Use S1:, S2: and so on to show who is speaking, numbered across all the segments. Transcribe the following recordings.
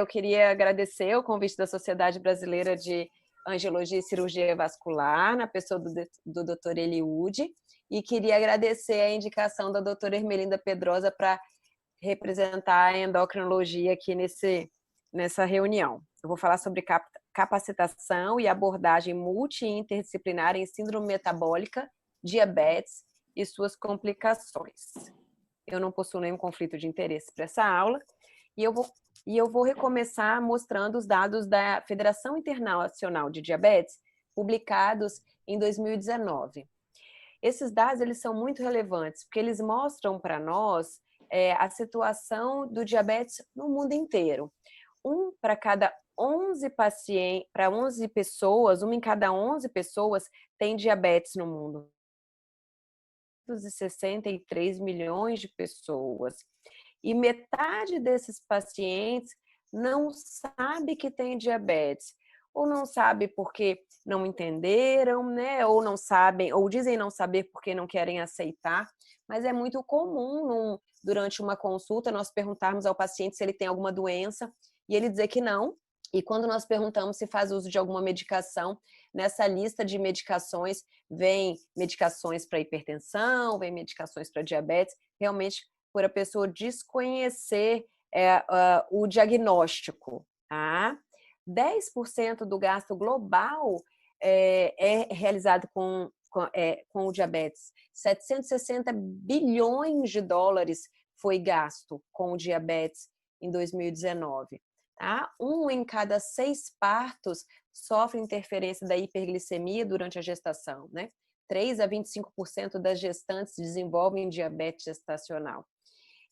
S1: Eu queria agradecer o convite da Sociedade Brasileira de Angiologia e Cirurgia Vascular, na pessoa do Dr. Eliúde, e queria agradecer a indicação da doutora Ermelinda Pedrosa para representar a endocrinologia aqui nessa reunião. Eu vou falar sobre capacitação e abordagem multi- e interdisciplinar em síndrome metabólica, diabetes e suas complicações. Eu não possuo nenhum conflito de interesse para essa aula, e eu vou recomeçar mostrando os dados da Federação Internacional de Diabetes, publicados em 2019. Esses dados eles são muito relevantes, porque eles mostram para nós a situação do diabetes no mundo inteiro. Para cada 11 pacientes, para 11 pessoas, uma em cada 11 pessoas tem diabetes no mundo. 63 milhões de pessoas. E metade desses pacientes não sabe que tem diabetes. Ou não sabe porque não entenderam, né? Ou não sabem, ou dizem não saber porque não querem aceitar. Mas é muito comum, durante uma consulta, nós perguntarmos ao paciente se ele tem alguma doença e ele dizer que não. E quando nós perguntamos se faz uso de alguma medicação, nessa lista de medicações vem medicações para hipertensão, vem medicações para diabetes, realmente por a pessoa desconhecer o diagnóstico. Tá? 10% do gasto global é realizado com o diabetes. 760 bilhões de dólares foi gasto com o diabetes em 2019. Tá? 1 em cada 6 partos sofre interferência da hiperglicemia durante a gestação, né? 3 a 25% das gestantes desenvolvem diabetes gestacional.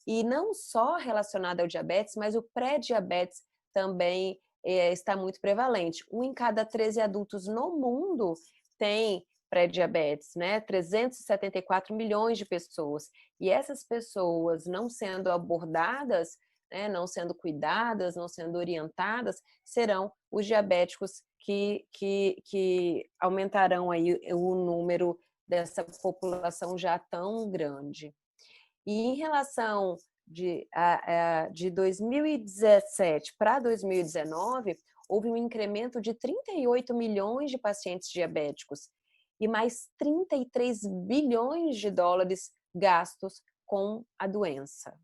S1: E não só relacionado ao diabetes, mas o pré-diabetes também está muito prevalente. 1 em cada 13 adultos no mundo tem pré-diabetes, né? 374 milhões de pessoas. E essas pessoas não sendo abordadas, né, não sendo cuidadas, não sendo orientadas, serão os diabéticos que aumentarão aí o número dessa população já tão grande. E em relação de 2017 para 2019, houve um incremento de 38 milhões de pacientes diabéticos e mais 33 bilhões de dólares gastos com a doença.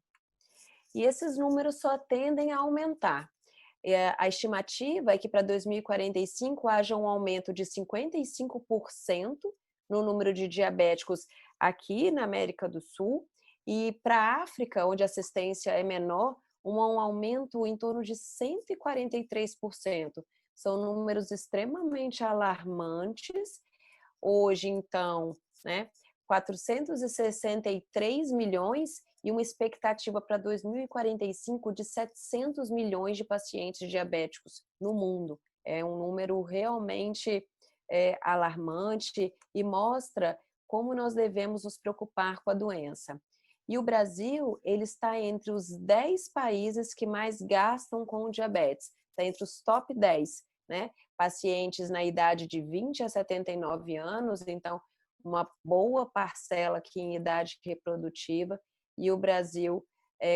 S1: E esses números só tendem a aumentar. A estimativa é que para 2045 haja um aumento de 55% no número de diabéticos aqui na América do Sul, e para a África, onde a assistência é menor, um aumento em torno de 143%. São números extremamente alarmantes. Hoje, então, né, 463 milhões e uma expectativa para 2045 de 700 milhões de pacientes diabéticos no mundo. É um número realmente alarmante e mostra como nós devemos nos preocupar com a doença. E o Brasil, ele está entre os 10 países que mais gastam com o diabetes, está entre os top 10, né? Pacientes na idade de 20 a 79 anos, então uma boa parcela aqui em idade reprodutiva, e o Brasil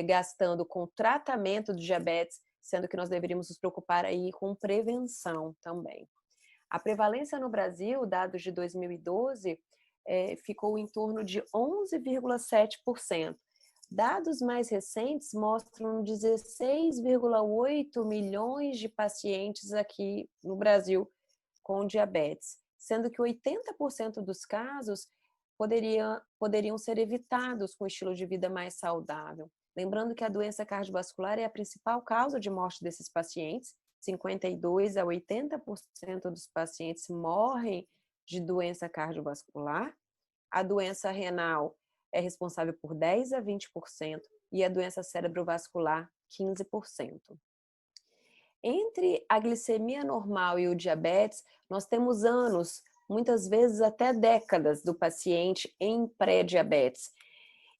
S1: gastando com tratamento de diabetes, sendo que nós deveríamos nos preocupar aí com prevenção também. A prevalência no Brasil, dados de 2012, ficou em torno de 11,7%. Dados mais recentes mostram 16,8 milhões de pacientes aqui no Brasil com diabetes, sendo que 80% dos casos poderiam ser evitados com um estilo de vida mais saudável. Lembrando que a doença cardiovascular é a principal causa de morte desses pacientes. 52% a 80% dos pacientes morrem de doença cardiovascular. A doença renal é responsável por 10 a 20% e a doença cerebrovascular, 15%. Entre a glicemia normal e o diabetes, nós temos anos, muitas vezes até décadas, do paciente em pré-diabetes.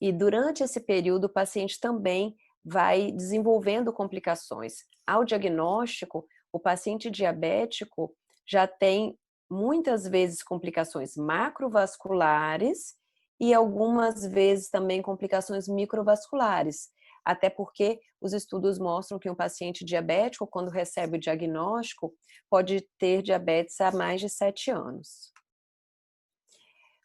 S1: E durante esse período, o paciente também vai desenvolvendo complicações. Ao diagnóstico, o paciente diabético já tem muitas vezes complicações macrovasculares e algumas vezes também complicações microvasculares, até porque os estudos mostram que um paciente diabético, quando recebe o diagnóstico, pode ter diabetes há mais de 7 anos.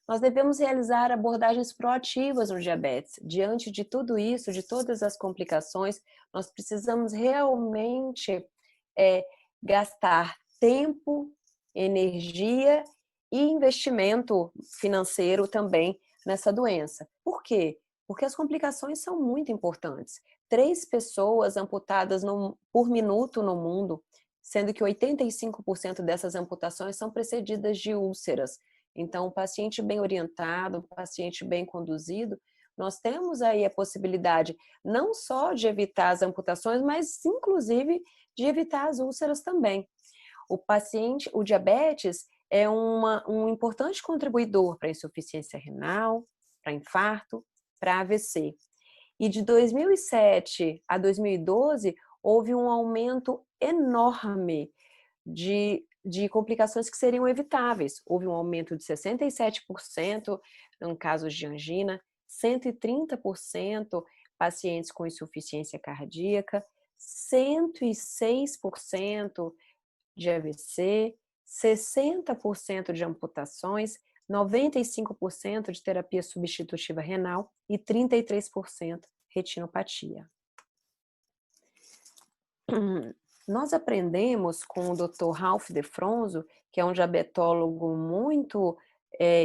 S1: Nós devemos realizar abordagens proativas no diabetes. Diante de tudo isso, de todas as complicações, nós precisamos realmente gastar tempo, energia e investimento financeiro também nessa doença. Por quê? Porque as complicações são muito importantes. 3 pessoas amputadas por minuto no mundo, sendo que 85% dessas amputações são precedidas de úlceras. Então, o paciente bem orientado, o paciente bem conduzido, nós temos aí a possibilidade não só de evitar as amputações, mas inclusive de evitar as úlceras também. O diabetes é um importante contribuidor para a insuficiência renal, para infarto, para AVC. E de 2007 a 2012, houve um aumento enorme de complicações que seriam evitáveis. Houve um aumento de 67% em casos de angina, 130% pacientes com insuficiência cardíaca, 106% de AVC, 60% de amputações, 95% de terapia substitutiva renal e 33% retinopatia. Nós aprendemos com o Dr. Ralph DeFronzo, que é um diabetólogo muito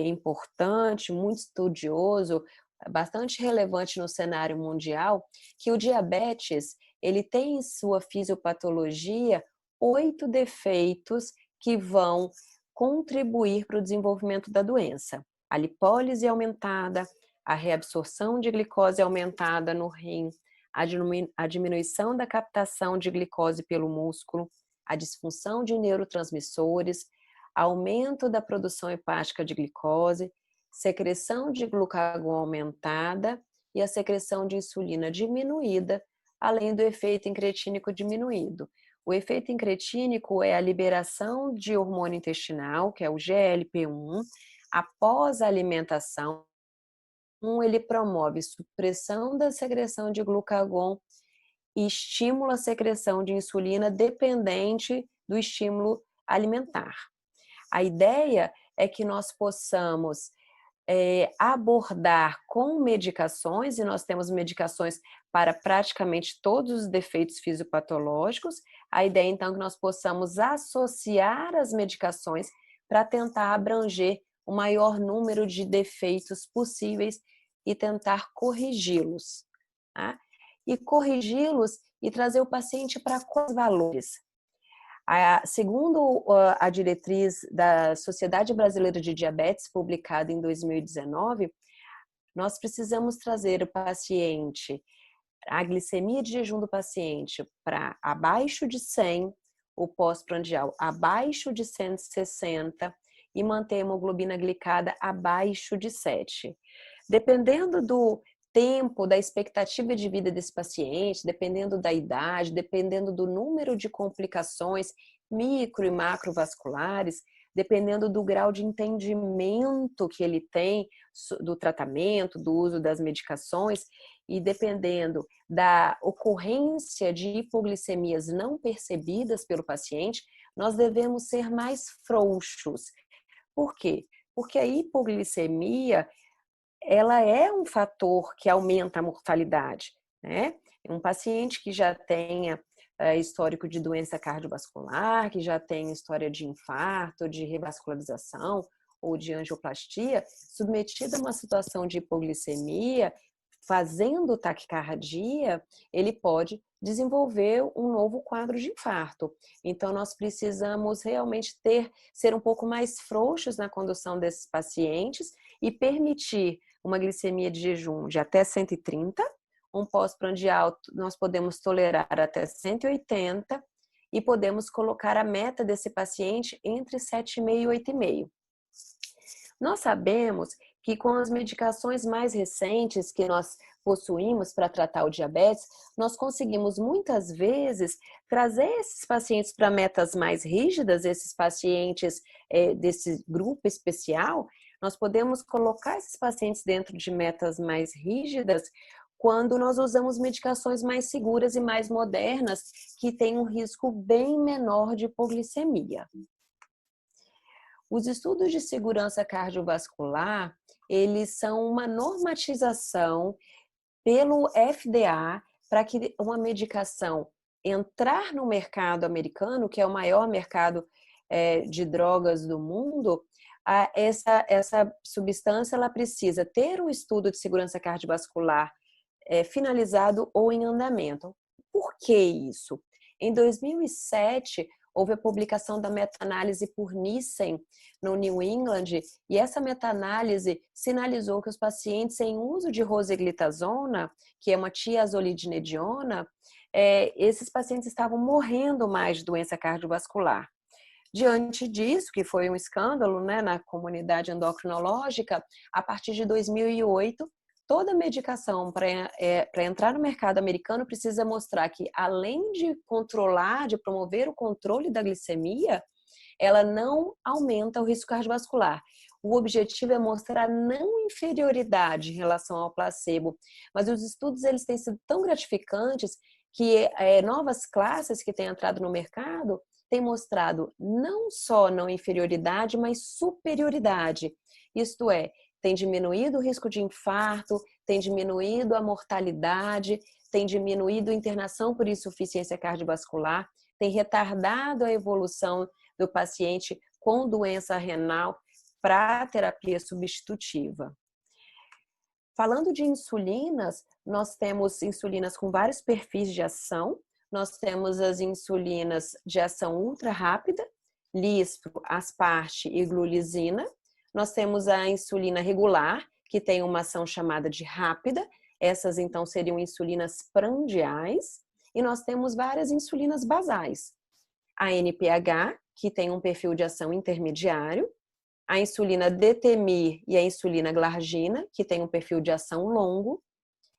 S1: importante, muito estudioso, bastante relevante no cenário mundial, que o diabetes ele tem em sua fisiopatologia 8 defeitos que vão contribuir para o desenvolvimento da doença. A lipólise aumentada, a reabsorção de glicose aumentada no rim, a diminuição da captação de glicose pelo músculo, a disfunção de neurotransmissores, aumento da produção hepática de glicose, secreção de glucagon aumentada e a secreção de insulina diminuída, além do efeito incretínico diminuído. O efeito incretínico é a liberação de hormônio intestinal, que é o GLP-1, após a alimentação. Ele promove supressão da secreção de glucagon e estimula a secreção de insulina dependente do estímulo alimentar. A ideia é que nós possamos abordar com medicações, e nós temos medicações para praticamente todos os defeitos fisiopatológicos. A ideia, então, é que nós possamos associar as medicações para tentar abranger o maior número de defeitos possíveis e tentar corrigi-los. Tá? E corrigi-los e trazer o paciente para quais valores? Segundo a diretriz da Sociedade Brasileira de Diabetes, publicada em 2019, nós precisamos trazer o paciente, a glicemia de jejum do paciente para abaixo de 100, o pós-prandial abaixo de 160 e manter a hemoglobina glicada abaixo de 7. Dependendo do tempo, da expectativa de vida desse paciente, dependendo da idade, dependendo do número de complicações micro e macrovasculares, dependendo do grau de entendimento que ele tem do tratamento, do uso das medicações e dependendo da ocorrência de hipoglicemias não percebidas pelo paciente, nós devemos ser mais frouxos. Por quê? Porque a hipoglicemia ela é um fator que aumenta a mortalidade, né? Um paciente que já tenha histórico de doença cardiovascular, que já tem história de infarto, de revascularização ou de angioplastia, submetido a uma situação de hipoglicemia, fazendo taquicardia, ele pode desenvolver um novo quadro de infarto. Então, nós precisamos realmente ser um pouco mais frouxos na condução desses pacientes e permitir uma glicemia de jejum de até 130, um pós-prandial nós podemos tolerar até 180 e podemos colocar a meta desse paciente entre 7,5 e 8,5. Nós sabemos que com as medicações mais recentes que nós possuímos para tratar o diabetes, nós conseguimos muitas vezes trazer esses pacientes para metas mais rígidas, esses pacientes desse grupo especial, nós podemos colocar esses pacientes dentro de metas mais rígidas quando nós usamos medicações mais seguras e mais modernas, que têm um risco bem menor de hipoglicemia. Os estudos de segurança cardiovascular, eles são uma normatização pelo FDA para que uma medicação entrar no mercado americano, que é o maior mercado de drogas do mundo, essa substância ela precisa ter um estudo de segurança cardiovascular finalizado ou em andamento. Por que isso? Em 2007, houve a publicação da meta-análise por Nissen no New England, e essa meta-análise sinalizou que os pacientes em uso de rosiglitazona, que é uma tiazolidinediona, esses pacientes estavam morrendo mais de doença cardiovascular. Diante disso, que foi um escândalo, né, na comunidade endocrinológica, a partir de 2008, toda medicação para entrar no mercado americano precisa mostrar que, além de controlar, de promover o controle da glicemia, ela não aumenta o risco cardiovascular. O objetivo é mostrar não inferioridade em relação ao placebo, mas os estudos eles têm sido tão gratificantes que novas classes que têm entrado no mercado têm mostrado não só não inferioridade, mas superioridade. Isto é, tem diminuído o risco de infarto, tem diminuído a mortalidade, tem diminuído a internação por insuficiência cardiovascular, tem retardado a evolução do paciente com doença renal para terapia substitutiva. Falando de insulinas, nós temos insulinas com vários perfis de ação. Nós temos as insulinas de ação ultra rápida, lispro, asparte e glulisina. Nós temos a insulina regular, que tem uma ação chamada de rápida. Essas, então, seriam insulinas prandiais. E nós temos várias insulinas basais. A NPH, que tem um perfil de ação intermediário. A insulina Detemir e a insulina Glargina, que tem um perfil de ação longo.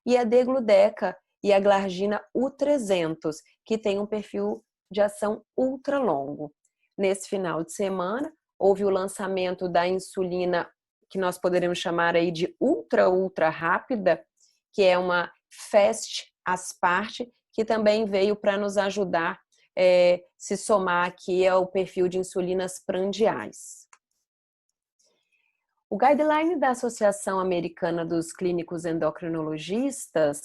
S1: E a Degludeca e a Glargina U300, que tem um perfil de ação ultra longo. Nesse final de semana, houve o lançamento da insulina que nós poderíamos chamar aí de ultra rápida, que é uma Fast Asparte, que também veio para nos ajudar se somar aqui ao perfil de insulinas prandiais. O guideline da Associação Americana dos Clínicos Endocrinologistas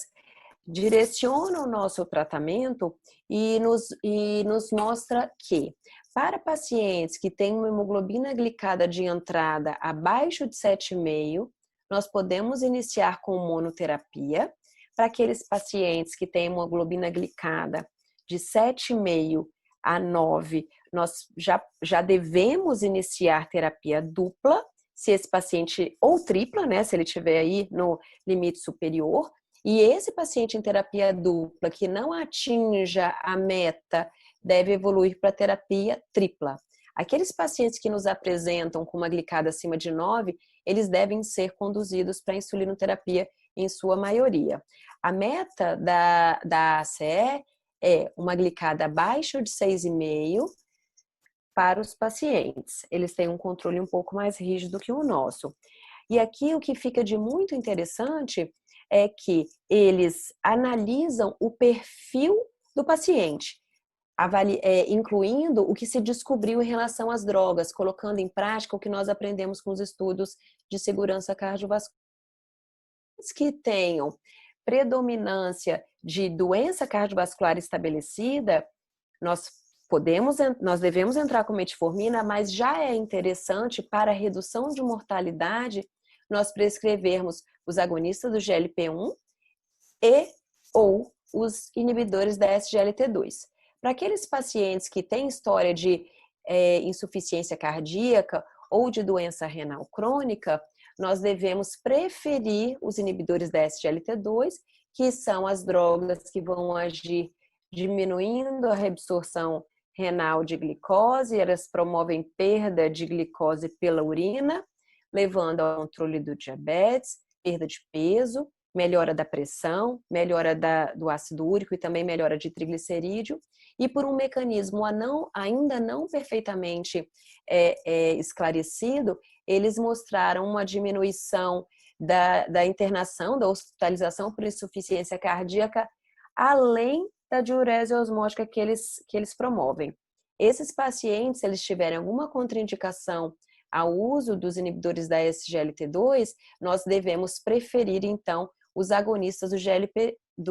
S1: direciona o nosso tratamento e nos mostra que, para pacientes que têm uma hemoglobina glicada de entrada abaixo de 7,5, nós podemos iniciar com monoterapia. Para aqueles pacientes que têm hemoglobina glicada de 7,5 a 9, nós já devemos iniciar terapia dupla, se esse paciente, ou tripla, né, se ele estiver aí no limite superior. E esse paciente em terapia dupla que não atinja a meta deve evoluir para terapia tripla. Aqueles pacientes que nos apresentam com uma glicada acima de 9, eles devem ser conduzidos para insulinoterapia em sua maioria. A meta da ACE é uma glicada abaixo de 6,5 para os pacientes. Eles têm um controle um pouco mais rígido que o nosso. E aqui o que fica de muito interessante é que eles analisam o perfil do paciente, incluindo o que se descobriu em relação às drogas, colocando em prática o que nós aprendemos com os estudos de segurança cardiovascular. Que tenham predominância de doença cardiovascular estabelecida, nós devemos entrar com metformina, mas já é interessante para a redução de mortalidade nós prescrevermos os agonistas do GLP-1 ou os inibidores da SGLT2. Para aqueles pacientes que têm história de insuficiência cardíaca ou de doença renal crônica, nós devemos preferir os inibidores da SGLT2, que são as drogas que vão agir diminuindo a reabsorção renal de glicose, elas promovem perda de glicose pela urina, levando ao controle do diabetes, perda de peso, melhora da pressão, melhora do ácido úrico e também melhora de triglicerídeo. E por um mecanismo ainda não perfeitamente esclarecido, eles mostraram uma diminuição da internação, da hospitalização por insuficiência cardíaca, além da diurese osmótica que eles promovem. Esses pacientes, se eles tiverem alguma contraindicação ao uso dos inibidores da SGLT2, nós devemos preferir, então, os agonistas do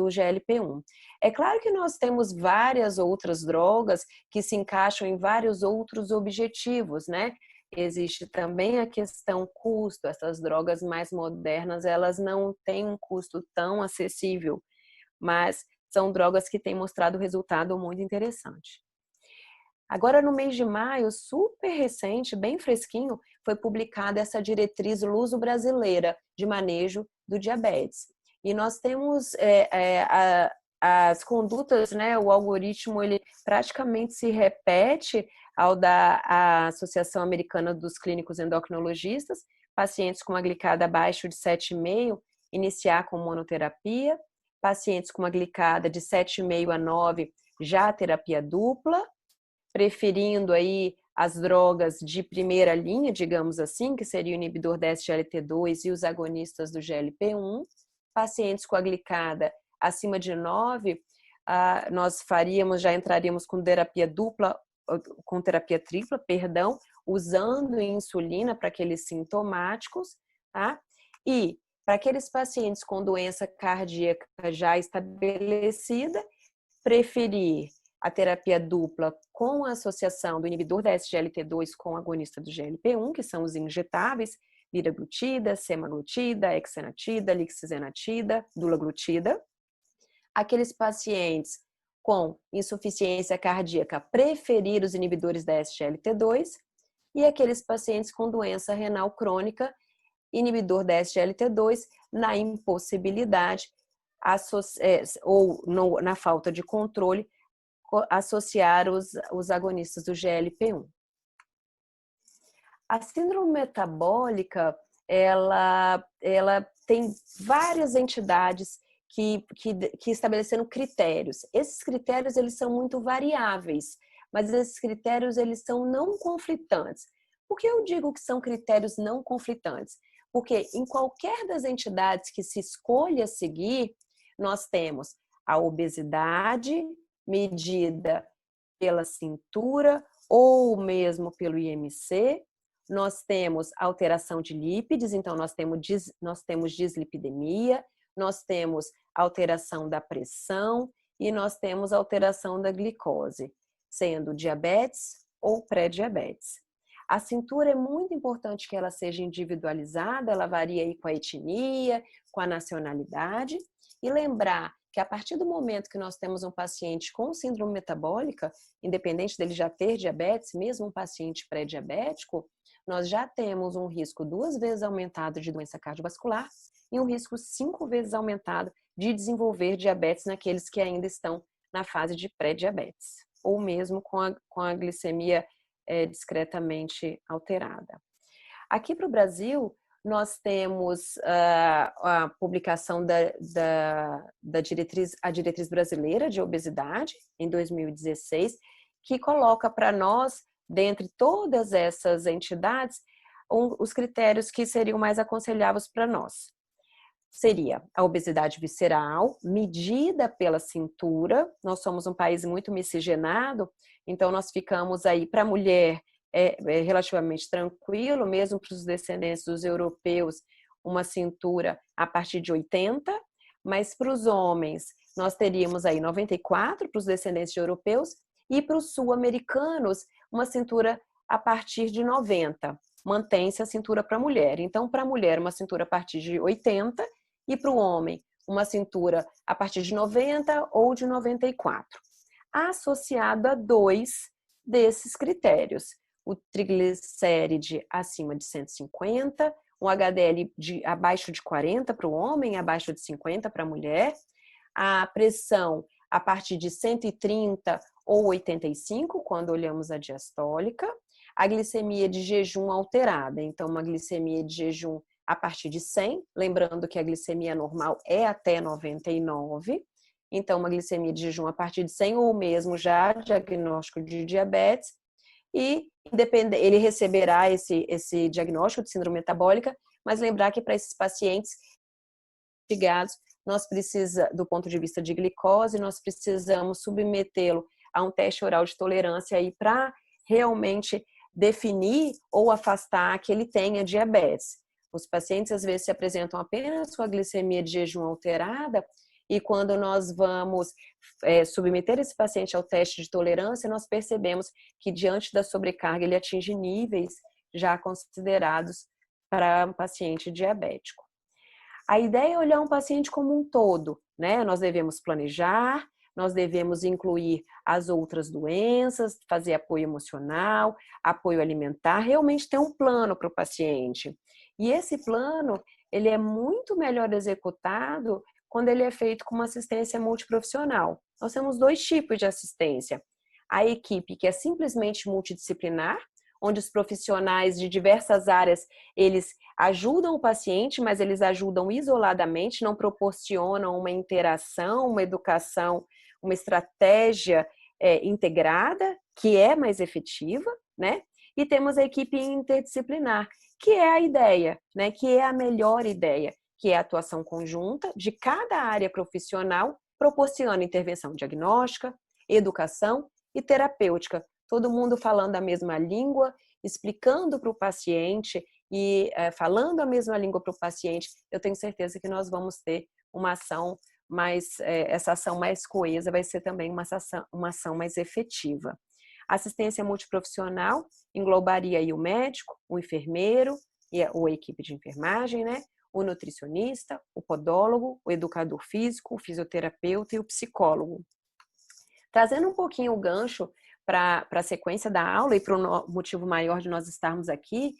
S1: GLP-1. É claro que nós temos várias outras drogas que se encaixam em vários outros objetivos, né? Existe também a questão custo. Essas drogas mais modernas, elas não têm um custo tão acessível, mas são drogas que têm mostrado resultado muito interessante. Agora, no mês de maio, super recente, bem fresquinho, foi publicada essa diretriz luso-brasileira de manejo do diabetes. E nós temos as condutas, né? O algoritmo, ele praticamente se repete ao da Associação Americana dos Clínicos Endocrinologistas, pacientes com uma glicada abaixo de 7,5, iniciar com monoterapia, pacientes com uma glicada de 7,5 a 9, já terapia dupla, preferindo aí as drogas de primeira linha, digamos assim, que seria o inibidor da SGLT2 e os agonistas do GLP-1. Pacientes com a glicada acima de 9, nós já entraríamos com terapia dupla, com terapia tripla, perdão, usando insulina para aqueles sintomáticos, tá? E para aqueles pacientes com doença cardíaca já estabelecida, preferir a terapia dupla com a associação do inibidor da SGLT2 com o agonista do GLP-1, que são os injetáveis, liraglutida, semaglutida, hexenatida, lixisenatida, dulaglutida. Aqueles pacientes com insuficiência cardíaca, preferir os inibidores da SGLT2, e aqueles pacientes com doença renal crônica, inibidor da SGLT2, na impossibilidade ou na falta de controle, associar os agonistas do GLP-1. A síndrome metabólica, ela tem várias entidades que estabeleceram critérios. Esses critérios, eles são muito variáveis, mas esses critérios, eles são não conflitantes. Por que eu digo que são critérios não conflitantes? Porque em qualquer das entidades que se escolha seguir, nós temos a obesidade medida pela cintura ou mesmo pelo IMC, nós temos alteração de lípides, então nós temos dislipidemia, nós temos alteração da pressão e nós temos alteração da glicose, sendo diabetes ou pré-diabetes. A cintura é muito importante que ela seja individualizada, ela varia aí com a etnia, com a nacionalidade, e lembrar que a partir do momento que nós temos um paciente com síndrome metabólica, independente dele já ter diabetes, mesmo um paciente pré-diabético, nós já temos um risco 2 vezes aumentado de doença cardiovascular e um risco 5 vezes aumentado de desenvolver diabetes naqueles que ainda estão na fase de pré-diabetes, ou mesmo com a glicemia discretamente alterada. Aqui para o Brasil, nós temos a publicação da diretriz brasileira de obesidade, em 2016, que coloca para nós, dentre todas essas entidades, os critérios que seriam mais aconselháveis para nós. Seria a obesidade visceral, medida pela cintura. Nós somos um país muito miscigenado, então nós ficamos aí para a mulher relativamente tranquilo, mesmo para os descendentes dos europeus, uma cintura a partir de 80, mas para os homens nós teríamos aí 94 para os descendentes de europeus e para os sul-americanos uma cintura a partir de 90. Mantém-se a cintura para a mulher. Então, para a mulher, uma cintura a partir de 80 e para o homem, uma cintura a partir de 90 ou de 94. Associado a 2 desses critérios. O triglicéride acima de 150, um HDL abaixo de 40 para o homem, abaixo de 50 para a mulher, a pressão a partir de 130 ou 85, quando olhamos a diastólica, a glicemia de jejum alterada, então uma glicemia de jejum a partir de 100, lembrando que a glicemia normal é até 99, então uma glicemia de jejum a partir de 100 ou mesmo já diagnóstico de diabetes, e ele receberá esse diagnóstico de síndrome metabólica mas lembrar que para esses pacientes ligados, nós precisamos, do ponto de vista de glicose, nós precisamos submetê-lo a um teste oral de tolerância aí para realmente definir ou afastar que ele tenha diabetes. Os pacientes às vezes se apresentam apenas com a glicemia de jejum alterada e quando nós vamos submeter esse paciente ao teste de tolerância, nós percebemos que diante da sobrecarga ele atinge níveis já considerados para um paciente diabético. A ideia é olhar um paciente como um todo, né? Nós devemos planejar, nós devemos incluir as outras doenças, fazer apoio emocional, apoio alimentar, realmente ter um plano para o paciente. E esse plano, ele é muito melhor executado quando ele é feito com uma assistência multiprofissional. Nós temos 2 tipos de assistência. A equipe que é simplesmente multidisciplinar, onde os profissionais de diversas áreas, eles ajudam o paciente, mas eles ajudam isoladamente, não proporcionam uma interação, uma educação, uma estratégia integrada, que é mais efetiva, né? E temos a equipe interdisciplinar, que é a ideia, né? Que é a melhor ideia, que é a atuação conjunta de cada área profissional, proporcionando intervenção diagnóstica, educação e terapêutica. Todo mundo falando a mesma língua, explicando para o paciente e falando a mesma língua para o paciente, eu tenho certeza que nós vamos ter uma ação mais, essa ação mais coesa vai ser também uma ação mais efetiva. A assistência multiprofissional englobaria aí o médico, o enfermeiro, ou a equipe de enfermagem, né? O nutricionista, o podólogo, o educador físico, o fisioterapeuta e o psicólogo. Trazendo um pouquinho o gancho para a sequência da aula e para o motivo maior de nós estarmos aqui,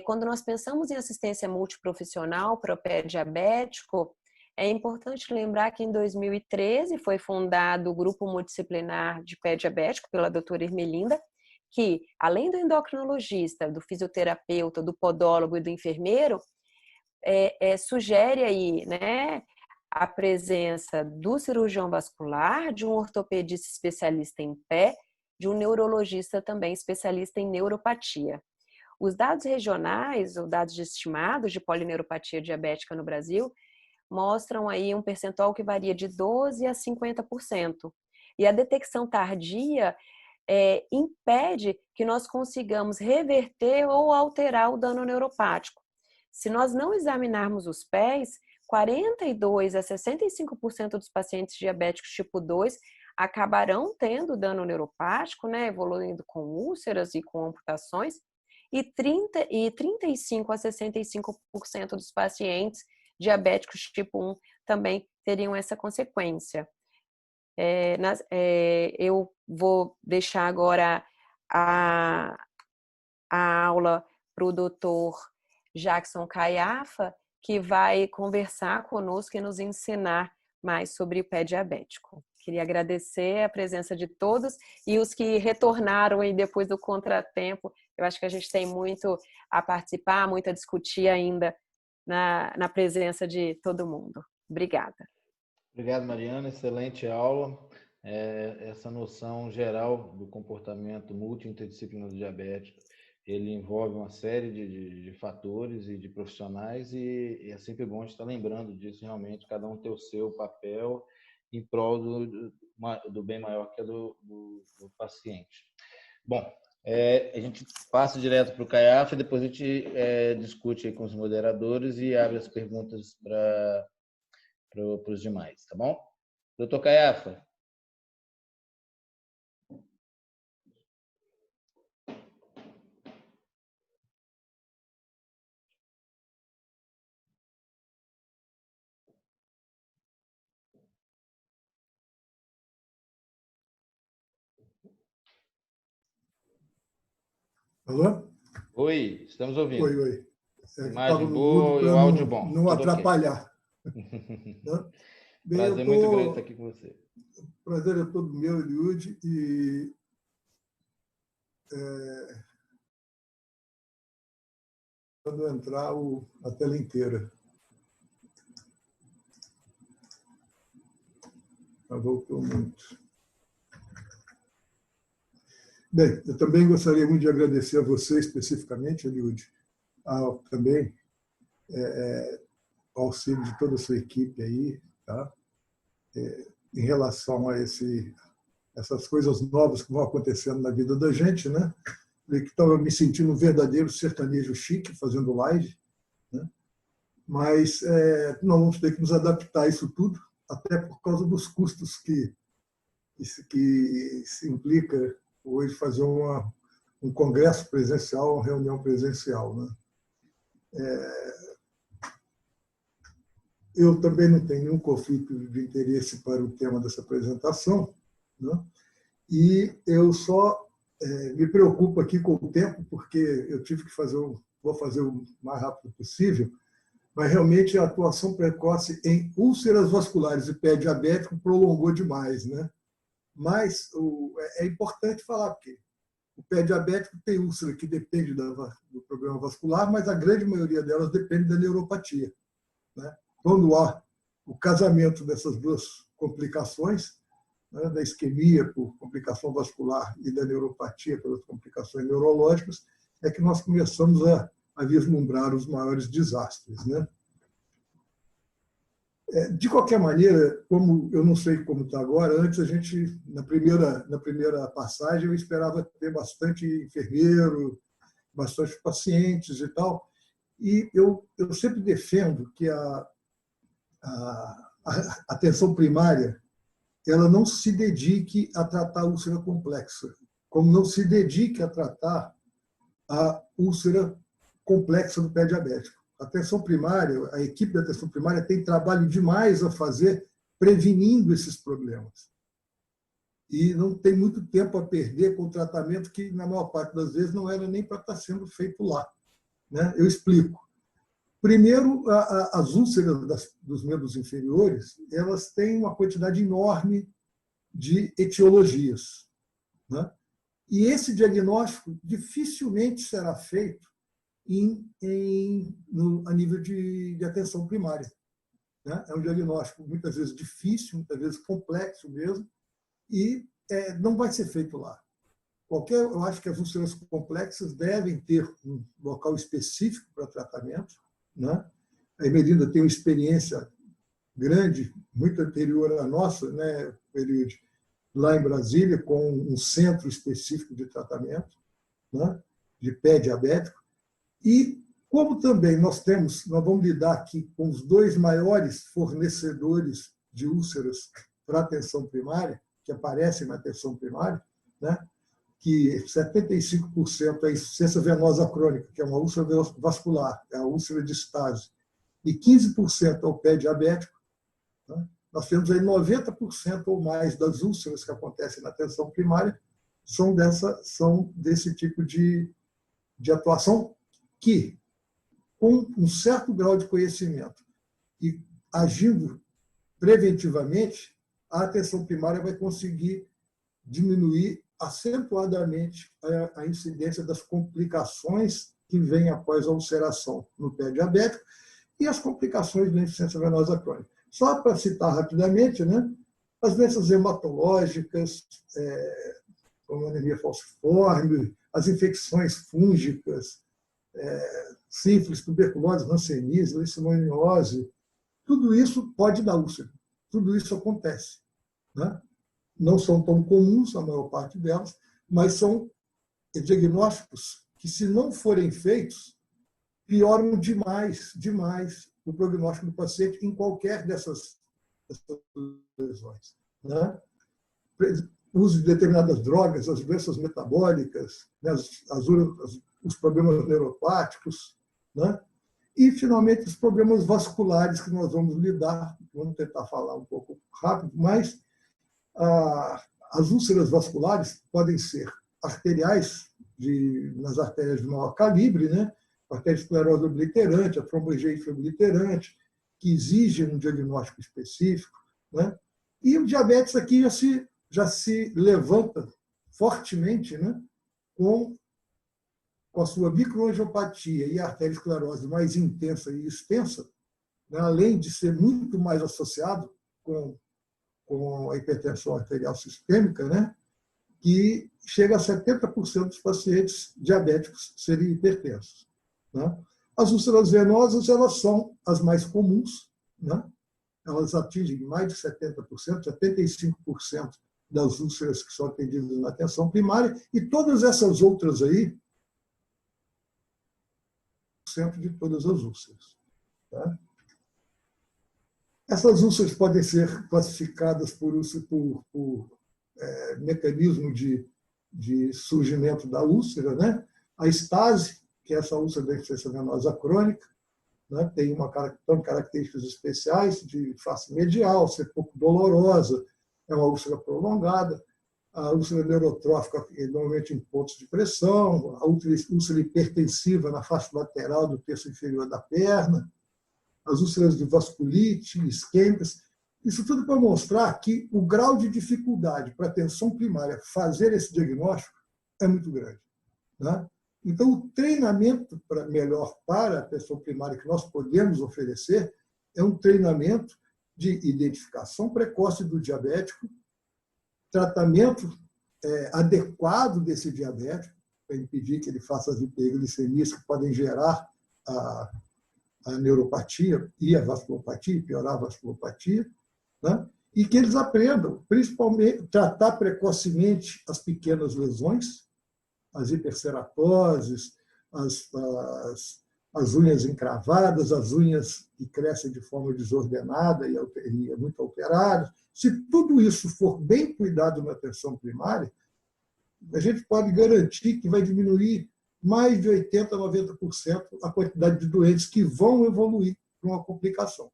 S1: quando nós pensamos em assistência multiprofissional para o pé diabético, é importante lembrar que em 2013 foi fundado o Grupo Multidisciplinar de Pé Diabético pela doutora Ermelinda, que além do endocrinologista, do fisioterapeuta, do podólogo e do enfermeiro, sugere aí, né, a presença do cirurgião vascular, de um ortopedista especialista em pé, de um neurologista também especialista em neuropatia. Os dados regionais, ou dados estimados de polineuropatia diabética no Brasil, mostram aí um percentual que varia de 12% a 50%. E a detecção tardia impede que nós consigamos reverter ou alterar o dano neuropático. Se nós não examinarmos os pés, 42% a 65% dos pacientes diabéticos tipo 2 acabarão tendo dano neuropático, né, evoluindo com úlceras e com amputações, e 35% a 65% dos pacientes diabéticos tipo 1 também teriam essa consequência. Eu vou deixar agora a aula para o doutor Jackson Caiafa, que vai conversar conosco e nos ensinar mais sobre o pé diabético. Queria agradecer a presença de todos e os que retornaram aí depois do contratempo. Eu acho que a gente tem muito a participar, muito a discutir ainda na presença de todo mundo. Obrigada.
S2: Obrigado, Mariana. Excelente aula. Essa noção geral do comportamento multi-interdisciplinar do diabético, ele envolve uma série de fatores e de profissionais e é sempre bom estar lembrando disso, realmente, cada um ter o seu papel em prol do bem maior que é do paciente. Bom, a gente passa direto para o Caiafa e depois a gente discute com os moderadores e abre as perguntas para os demais, tá bom? Doutor Caiafa.
S3: Alô?
S2: Oi, estamos ouvindo.
S3: Oi.
S2: Imagem boa e o áudio bom.
S3: Não atrapalhar.
S2: Okay.
S3: Né? Bem,
S2: Prazer muito grande estar aqui com você.
S3: O prazer é todo meu, Eliud, e quando entrar a tela inteira. Voltou muito. Bem, eu também gostaria muito de agradecer a você especificamente, Eliud, também o auxílio de toda a sua equipe aí, tá? Em relação a essas coisas novas que vão acontecendo na vida da gente, né? Que estava me sentindo um verdadeiro sertanejo chique fazendo live, né? Mas nós vamos ter que nos adaptar a isso tudo, até por causa dos custos que se implica hoje fazer um congresso presencial, uma reunião presencial, né? Eu também não tenho nenhum conflito de interesse para o tema dessa apresentação, né? E eu só me preocupo aqui com o tempo, porque eu tive que vou fazer o mais rápido possível, mas realmente a atuação precoce em úlceras vasculares e pé diabético prolongou demais, né? Mas é importante falar, porque o pé diabético tem úlcera que depende do problema vascular, mas a grande maioria delas depende da neuropatia, né? Quando há o casamento dessas duas complicações, né, da isquemia por complicação vascular e da neuropatia pelas complicações neurológicas, é que nós começamos a vislumbrar os maiores desastres, né? De qualquer maneira, como eu não sei como está agora, antes a gente, na primeira passagem, eu esperava ter bastante enfermeiro, bastante pacientes e tal, e eu sempre defendo que a atenção primária ela não se dedique a tratar a úlcera complexa, como não se dedique a tratar a úlcera complexa do pé diabético. A atenção primária, a equipe da atenção primária tem trabalho demais a fazer prevenindo esses problemas. E não tem muito tempo a perder com o tratamento que, na maior parte das vezes, não era nem para estar sendo feito lá, né? Eu explico. Primeiro, as úlceras dos membros inferiores, elas têm uma quantidade enorme de etiologias, né? E esse diagnóstico dificilmente será feito a nível de atenção primária, né? É um diagnóstico muitas vezes difícil, muitas vezes complexo mesmo, e não vai ser feito lá. Eu acho que as úlceras complexas devem ter um local específico para tratamento, né? A Emelinda tem uma experiência grande, muito anterior à nossa, né, Eliud, lá em Brasília, com um centro específico de tratamento, né, de pé diabético. E como também nós vamos lidar aqui com os dois maiores fornecedores de úlceras para atenção primária, que aparecem na atenção primária, né, que 75% é a insuficiência venosa crônica, que é uma úlcera vascular, é a úlcera de Stasi, e 15% é o pé diabético, né? Nós temos aí 90% ou mais das úlceras que acontecem na atenção primária são desse tipo de atuação que, com um certo grau de conhecimento e agindo preventivamente, a atenção primária vai conseguir diminuir acentuadamente a incidência das complicações que vêm após a ulceração no pé diabético e as complicações da insuficiência venosa crônica. Só para citar rapidamente, né, as doenças hematológicas, como a anemia falciforme, as infecções fúngicas, sífilis, tuberculose, hanseníase, leishmaniose, tudo isso pode dar úlcera. Tudo isso acontece, né? Não são tão comuns, a maior parte delas, mas são diagnósticos que, se não forem feitos, pioram demais o prognóstico do paciente em qualquer dessas lesões, né? O uso de determinadas drogas, as doenças metabólicas, né? Os problemas neuropáticos, né? E, finalmente, os problemas vasculares que nós vamos lidar. Vamos tentar falar um pouco rápido, mas as úlceras vasculares podem ser arteriais, nas artérias de maior calibre, né? A artéria esclerose obliterante, a tromboangina obliterante, que exigem um diagnóstico específico, né? E o diabetes aqui já se levanta fortemente, né? Com a sua microangiopatia e a arteriosclerose mais intensa e extensa, né? Além de ser muito mais associado com a hipertensão arterial sistêmica, né, que chega a 70% dos pacientes diabéticos serem hipertensos, né? As úlceras venosas, elas são as mais comuns, né? Elas atingem mais de 70%, 75% das úlceras que são atendidas na atenção primária, e todas essas outras aí, centro de todas as úlceras. Tá? Essas úlceras podem ser classificadas por mecanismo de surgimento da úlcera, né? A estase, que é essa úlcera da insuficiência venosa crônica, né? Tem características especiais de face medial, ser pouco dolorosa, é uma úlcera prolongada. A úlcera neurotrófica, normalmente em pontos de pressão, a úlcera hipertensiva na face lateral do terço inferior da perna, as úlceras de vasculite, isquêmicas. Isso tudo para mostrar que o grau de dificuldade para a atenção primária fazer esse diagnóstico é muito grande. Né? Então, o treinamento melhor para a atenção primária que nós podemos oferecer é um treinamento de identificação precoce do diabético, tratamento adequado desse diabético, para impedir que ele faça as hiperglicemias que podem gerar a neuropatia e a vasculopatia, piorar a vasculopatia, né? E que eles aprendam, principalmente, tratar precocemente as pequenas lesões, as hiperceratoses, as unhas encravadas, as unhas que crescem de forma desordenada e muito alteradas. Se tudo isso for bem cuidado na atenção primária, a gente pode garantir que vai diminuir mais de 80% a 90% a quantidade de doentes que vão evoluir para uma complicação,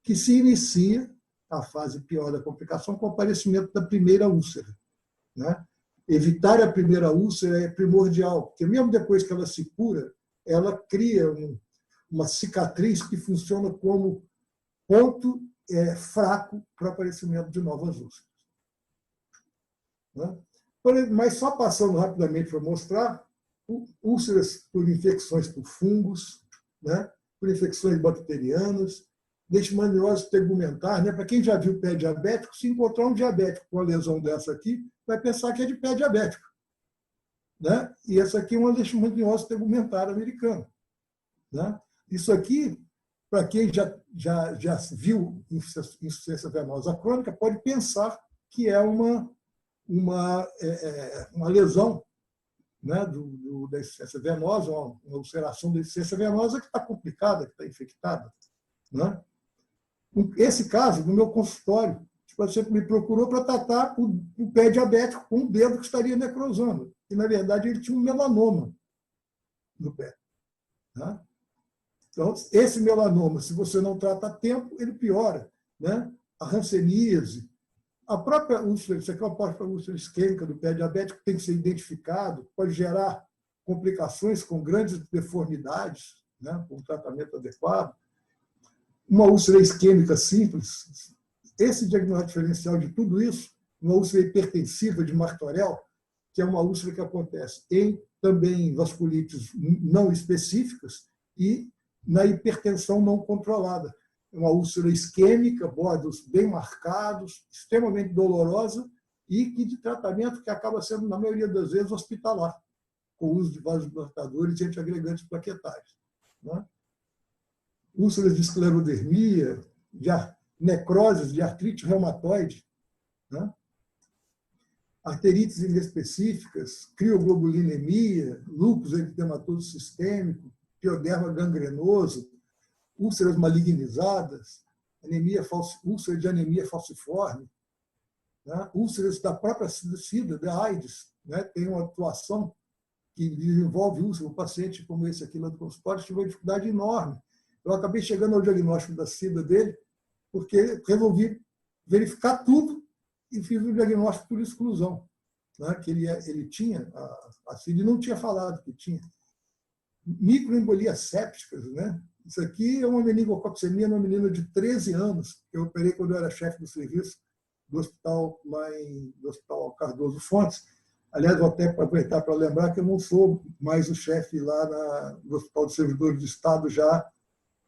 S3: que se inicia a fase pior da complicação com o aparecimento da primeira úlcera. Né? Evitar a primeira úlcera é primordial, porque mesmo depois que ela se cura, ela cria uma cicatriz que funciona como ponto fraco para o aparecimento de novas úlceras. Né? Mas só passando rapidamente para mostrar, úlceras por infecções por fungos, né? Por infecções bacterianas, leishmaniose tegumentar. Né? Para quem já viu pé diabético, se encontrar um diabético com uma lesão dessa aqui, vai pensar que é de pé diabético. Né? E essa aqui é uma leishmaniose tegumentar americana. Né? Isso aqui, para quem já viu insuficiência venosa crônica, pode pensar que é uma lesão, né, da insuficiência venosa, uma ulceração da insuficiência venosa que está complicada, que está infectada. Né? Esse caso, no meu consultório, o paciente me procurou para tratar o pé diabético com um dedo que estaria necrosando. E, na verdade, ele tinha um melanoma no pé. Né? Então, esse melanoma, se você não trata a tempo, ele piora. Né? A hanseníase, a própria úlcera, isso aqui é uma própria úlcera isquêmica do pé diabético, tem que ser identificado, pode gerar complicações com grandes deformidades, né, com um tratamento adequado. Uma úlcera isquêmica simples, esse diagnóstico diferencial de tudo isso, uma úlcera hipertensiva de Martorell, que é uma úlcera que acontece também em vasculites não específicas e na hipertensão não controlada. Uma úlcera isquêmica, bordos bem marcados, extremamente dolorosa e que de tratamento que acaba sendo, na maioria das vezes, hospitalar, com o uso de vasodilatadores e antiagregantes plaquetários. Né? Úlceras de esclerodermia, de necroses de artrite reumatoide, né? Arterites inespecíficas, crioglobulinemia, lúpus eritematoso sistêmico, pioderma gangrenoso, úlceras malignizadas, úlceras de anemia falciforme, né? Úlceras da própria SIDA, da AIDS, né? Tem uma atuação que desenvolve úlcera. Um paciente como esse aqui lá do consultório tive uma dificuldade enorme. Eu acabei chegando ao diagnóstico da SIDA dele porque resolvi verificar tudo e fiz o diagnóstico por exclusão, né? Que ele tinha a SIDA e não tinha falado que tinha. Microembolias sépticas, né? Isso aqui é uma meningococcemia numa menina de 13 anos, que eu operei quando eu era chefe do serviço do hospital, do Hospital Cardoso Fontes. Aliás, vou até aproveitar para lembrar que eu não sou mais o chefe lá no Hospital dos Servidores do Estado já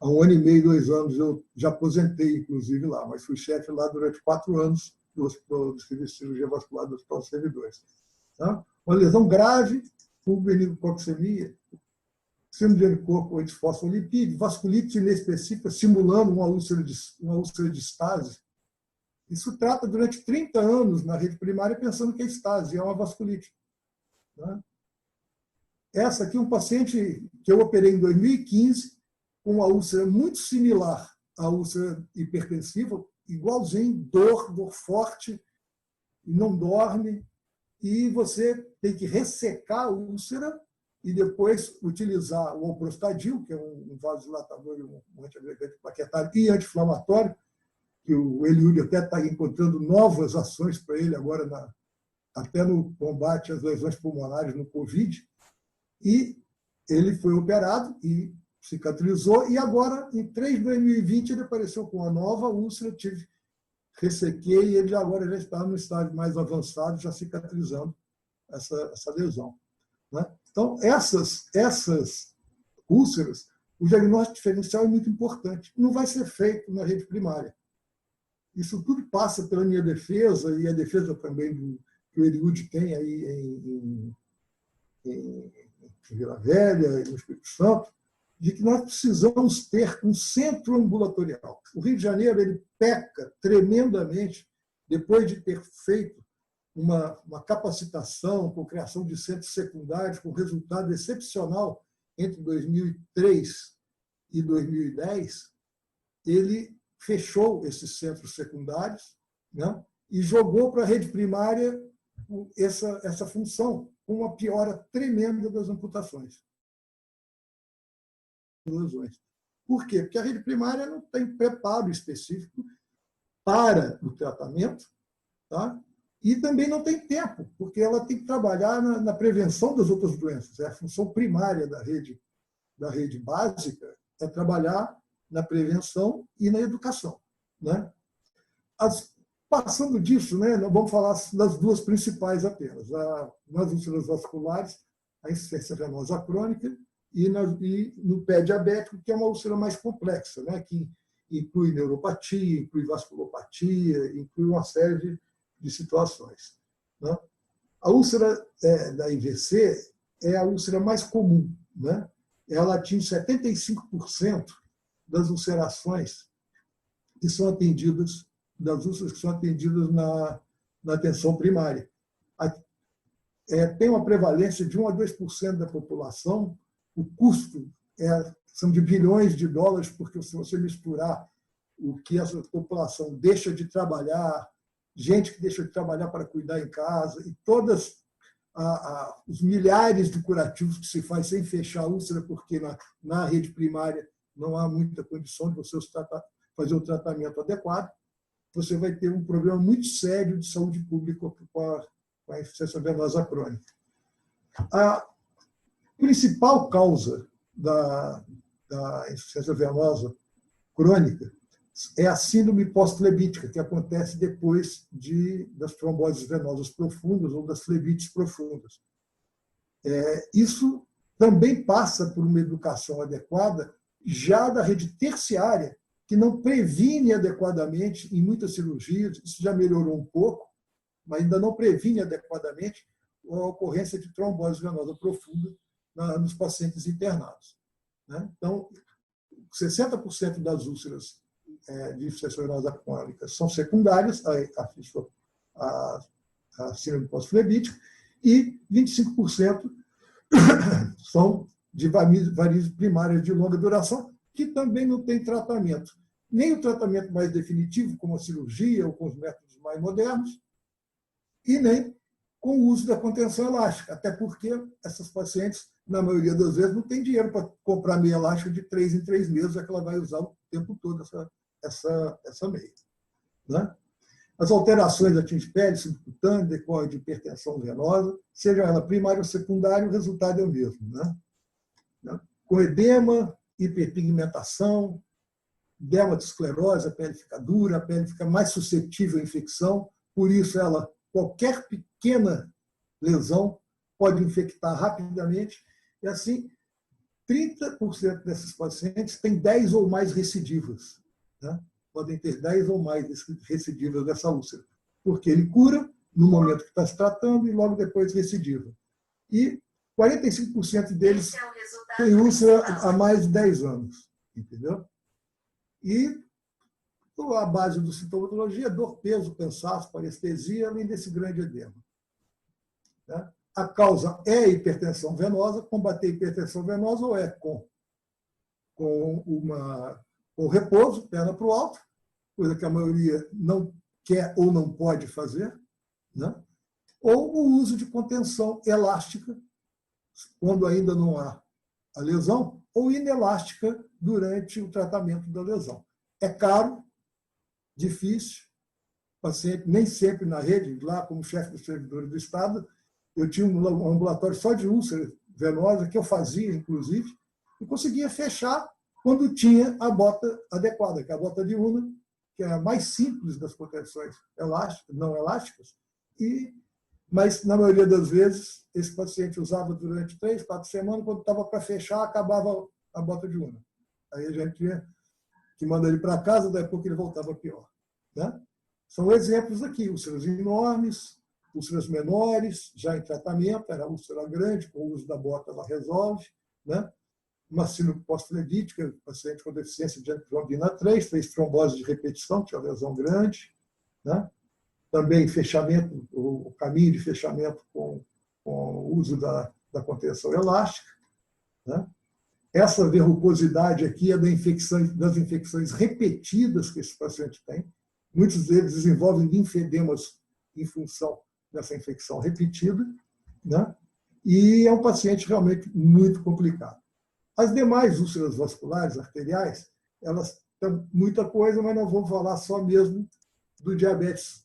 S3: há 1 ano e meio, 2 anos. Eu já aposentei, inclusive, lá, mas fui chefe lá durante 4 anos do Hospital do Serviço de Cirurgia Vascular do Hospital dos Servidores. Tá? Uma lesão grave, com meningococcemia, síndrome de corpo antifosfolipídio, vasculite inespecífica, simulando uma úlcera de estase. Isso trata durante 30 anos na rede primária pensando que é estase, é uma vasculite. Né? Essa aqui é um paciente que eu operei em 2015, com uma úlcera muito similar à úlcera hipertensiva, igualzinho, dor forte, não dorme, e você tem que ressecar a úlcera e depois utilizar o alprostadil, que é um vasodilatador, um antiagregante plaquetário e anti-inflamatório, que o Eliud até está encontrando novas ações para ele agora, até no combate às lesões pulmonares no Covid. E ele foi operado e cicatrizou, e agora, em 3 de 2020, ele apareceu com uma nova úlcera, ressequei, e ele agora já está no estágio mais avançado, já cicatrizando essa lesão. Né? Então, essas úlceras, o diagnóstico diferencial é muito importante. Não vai ser feito na rede primária. Isso tudo passa pela minha defesa, e a defesa também que o Eliud tem aí em Vila Velha e no Espírito Santo, de que nós precisamos ter um centro ambulatorial. O Rio de Janeiro ele peca tremendamente depois de ter feito uma capacitação com criação de centros secundários, com resultado excepcional entre 2003 e 2010, ele fechou esses centros secundários, né, e jogou para a rede primária essa função, com uma piora tremenda das amputações. Por quê? Porque a rede primária não tem preparo específico para o tratamento, tá? E também não tem tempo, porque ela tem que trabalhar na prevenção das outras doenças. A função primária da rede básica é trabalhar na prevenção e na educação. Né? Passando disso, né, nós vamos falar das duas principais apenas. Nas úlceras vasculares, a insuficiência venosa crônica, e no pé diabético, que é uma úlcera mais complexa, né, que inclui neuropatia, inclui vasculopatia, inclui uma série de situações. Né? A úlcera da IVC é a úlcera mais comum. Né? Ela atinge 75% das ulcerações que são atendidas, das úlceras que são atendidas na atenção primária. Tem uma prevalência de 1 a 2% da população. O custo são de bilhões de dólares, porque se você misturar o que essa população deixa de trabalhar, gente que deixa de trabalhar para cuidar em casa, e todos os milhares de curativos que se faz sem fechar a úlcera, porque na rede primária não há muita condição de você fazer o tratamento adequado, você vai ter um problema muito sério de saúde pública com a insuficiência venosa crônica. A principal causa da insuficiência venosa crônica é a síndrome pós-flebítica, que acontece depois das tromboses venosas profundas ou das flebites profundas. Isso também passa por uma educação adequada já da rede terciária, que não previne adequadamente em muitas cirurgias, isso já melhorou um pouco, mas ainda não previne adequadamente a ocorrência de trombose venosa profunda nos pacientes internados. Né? Então, 60% das úlceras de insuficiência venosa crônica são secundárias à síndrome pós-flebítica, e 25% são de varizes primárias de longa duração, que também não tem tratamento. Nem o tratamento mais definitivo, como a cirurgia ou com os métodos mais modernos, e nem com o uso da contenção elástica, até porque essas pacientes, na maioria das vezes, não têm dinheiro para comprar meia elástica de 3 em 3 meses, é que ela vai usar o tempo todo essa meia. Né? As alterações da tinta de pele subcutânea decorrem de hipertensão venosa, seja ela primária ou secundária, o resultado é o mesmo. Né? Com edema, hiperpigmentação, dermatosclerose, a pele fica dura, a pele fica mais suscetível à infecção, por isso qualquer pequena lesão pode infectar rapidamente, e assim, 30% desses pacientes têm 10 ou mais recidivas. Né? Podem ter 10 ou mais recidivas dessa úlcera, porque ele cura no momento que está se tratando e logo depois recidiva. E 45% deles têm úlcera há mais de 10 anos. Entendeu? E a base do sintomatologia, dor, peso, cansaço, parestesia, além desse grande edema. A causa é hipertensão venosa. Combater hipertensão venosa ou é com repouso, perna para o alto, coisa que a maioria não quer ou não pode fazer, né? Ou o uso de contenção elástica, quando ainda não há a lesão, ou inelástica durante o tratamento da lesão. É caro, difícil, paciente nem sempre na rede, lá como chefe dos servidores do Estado, eu tinha um ambulatório só de úlcera venosa, que eu fazia, inclusive, e conseguia fechar quando tinha a bota adequada, que é a bota de Una, que é a mais simples das proteções não elásticas, mas, na maioria das vezes, esse paciente usava durante 3, 4 semanas, quando estava para fechar, acabava a bota de Una. Aí a gente tinha que mandar ele para casa, daí a pouco ele voltava pior. Né? São exemplos aqui, úlceras enormes, úlceras menores, já em tratamento, era úlcera grande, com o uso da bota ela resolve, né? Uma síndrome pós-flevítica, paciente com deficiência de angiotensina 3, fez trombose de repetição, tinha lesão grande, né? Também fechamento, o caminho de fechamento com o uso da contenção elástica, né? Essa verrucosidade aqui é das infecções repetidas que esse paciente tem. Muitos deles desenvolvem linfedemas em função dessa infecção repetida, né? E é um paciente realmente muito complicado. As demais úlceras vasculares arteriais, elas têm muita coisa, mas nós vamos falar só mesmo do diabetes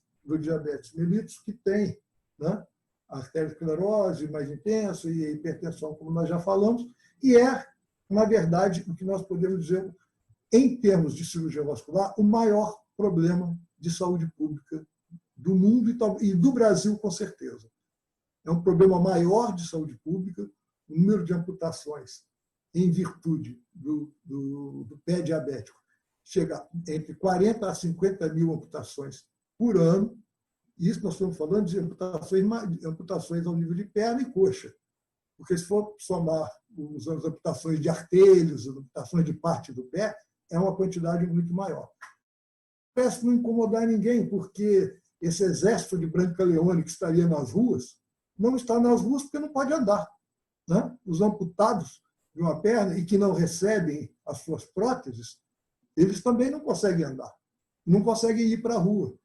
S3: mellitus, que tem, né, a arteriosclerose mais intensa e a hipertensão, como nós já falamos, e é, na verdade, o que nós podemos dizer, em termos de cirurgia vascular, o maior problema de saúde pública do mundo e do Brasil, com certeza. É um problema maior de saúde pública, o número de amputações em virtude do pé diabético chega entre 40 a 50 mil amputações por ano. Isso nós estamos falando de amputações ao nível de perna e coxa. Porque se for somar as amputações de artelhos, as amputações de parte do pé, é uma quantidade muito maior. Parece não incomodar ninguém, porque esse exército de Brancaleone que estaria nas ruas, não está nas ruas porque não pode andar. Né? Os amputados de uma perna e que não recebem as suas próteses, eles também não conseguem andar, não conseguem ir para a rua.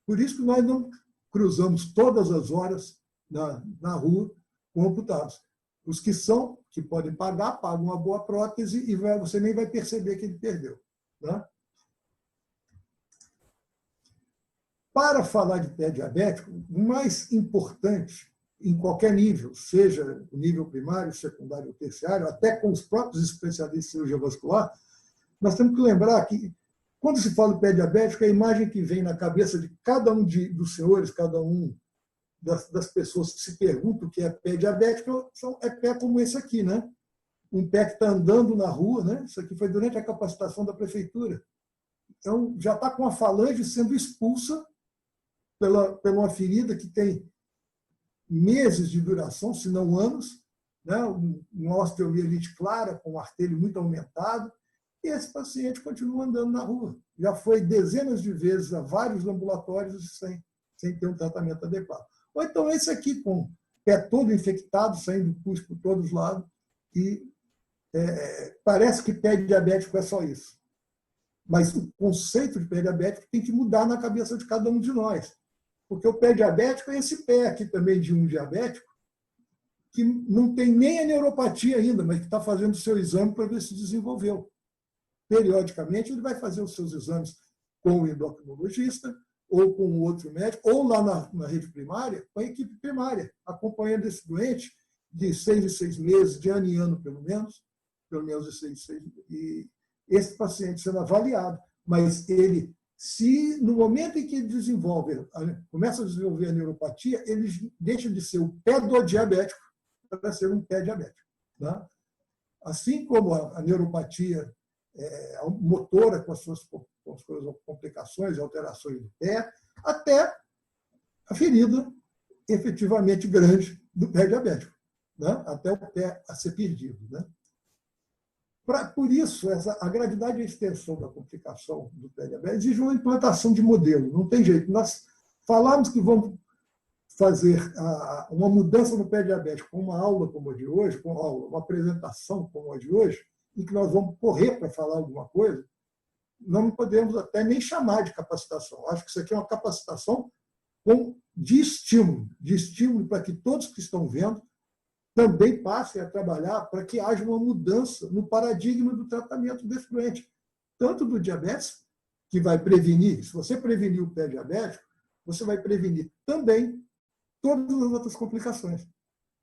S3: Por isso que nós não cruzamos todas as horas na rua com amputados. Os que podem pagar, pagam uma boa prótese e você nem vai perceber que ele perdeu. Né? Para falar de pé diabético, o mais importante, em qualquer nível, seja o nível primário, secundário ou terciário, até com os próprios especialistas em cirurgia vascular, nós temos que lembrar que, quando se fala de pé diabético, a imagem que vem na cabeça de cada um dos senhores, cada um das pessoas que se perguntam o que é pé diabético, é pé como esse aqui, né? Um pé que está andando na rua, né? Isso aqui foi durante a capacitação da prefeitura. Então, já está com a falange sendo expulsa pela uma ferida que tem meses de duração, se não anos, né? Uma osteomielite clara, com um artelho muito aumentado, e esse paciente continua andando na rua. Já foi dezenas de vezes a vários ambulatórios sem ter um tratamento adequado. Ou então esse aqui, com o pé todo infectado, saindo pus por todos os lados, e parece que pé diabético é só isso. Mas o conceito de pé diabético tem que mudar na cabeça de cada um de nós. Porque o pé diabético é esse pé aqui também de um diabético, que não tem nem a neuropatia ainda, mas que está fazendo o seu exame para ver se desenvolveu. Periodicamente, ele vai fazer os seus exames com o endocrinologista, ou com outro médico, ou lá na rede primária, com a equipe primária, acompanhando esse doente de 6 em 6 meses, de ano em ano, pelo menos de 6 em 6 meses, e esse paciente sendo avaliado. Mas ele, se no momento em que ele começa a desenvolver a neuropatia, ele deixa de ser o pé do diabético para ser um pé diabético. Né? Assim como a neuropatia motora com as suas complicações e alterações do pé, até a ferida efetivamente grande do pé diabético. né, até o pé a ser perdido. Né? Por isso, a gravidade e a extensão da complicação do pé diabético exige uma implantação de modelo, não tem jeito. Nós falamos que vamos fazer uma mudança no pé diabético com uma aula como a de hoje, com uma apresentação como a de hoje, em que nós vamos correr para falar alguma coisa, não podemos até nem chamar de capacitação. Acho que isso aqui é uma capacitação de estímulo para que todos que estão vendo também passem a trabalhar para que haja uma mudança no paradigma do tratamento desse doente, tanto do diabetes, que vai prevenir, se você prevenir o pé diabético, você vai prevenir também todas as outras complicações.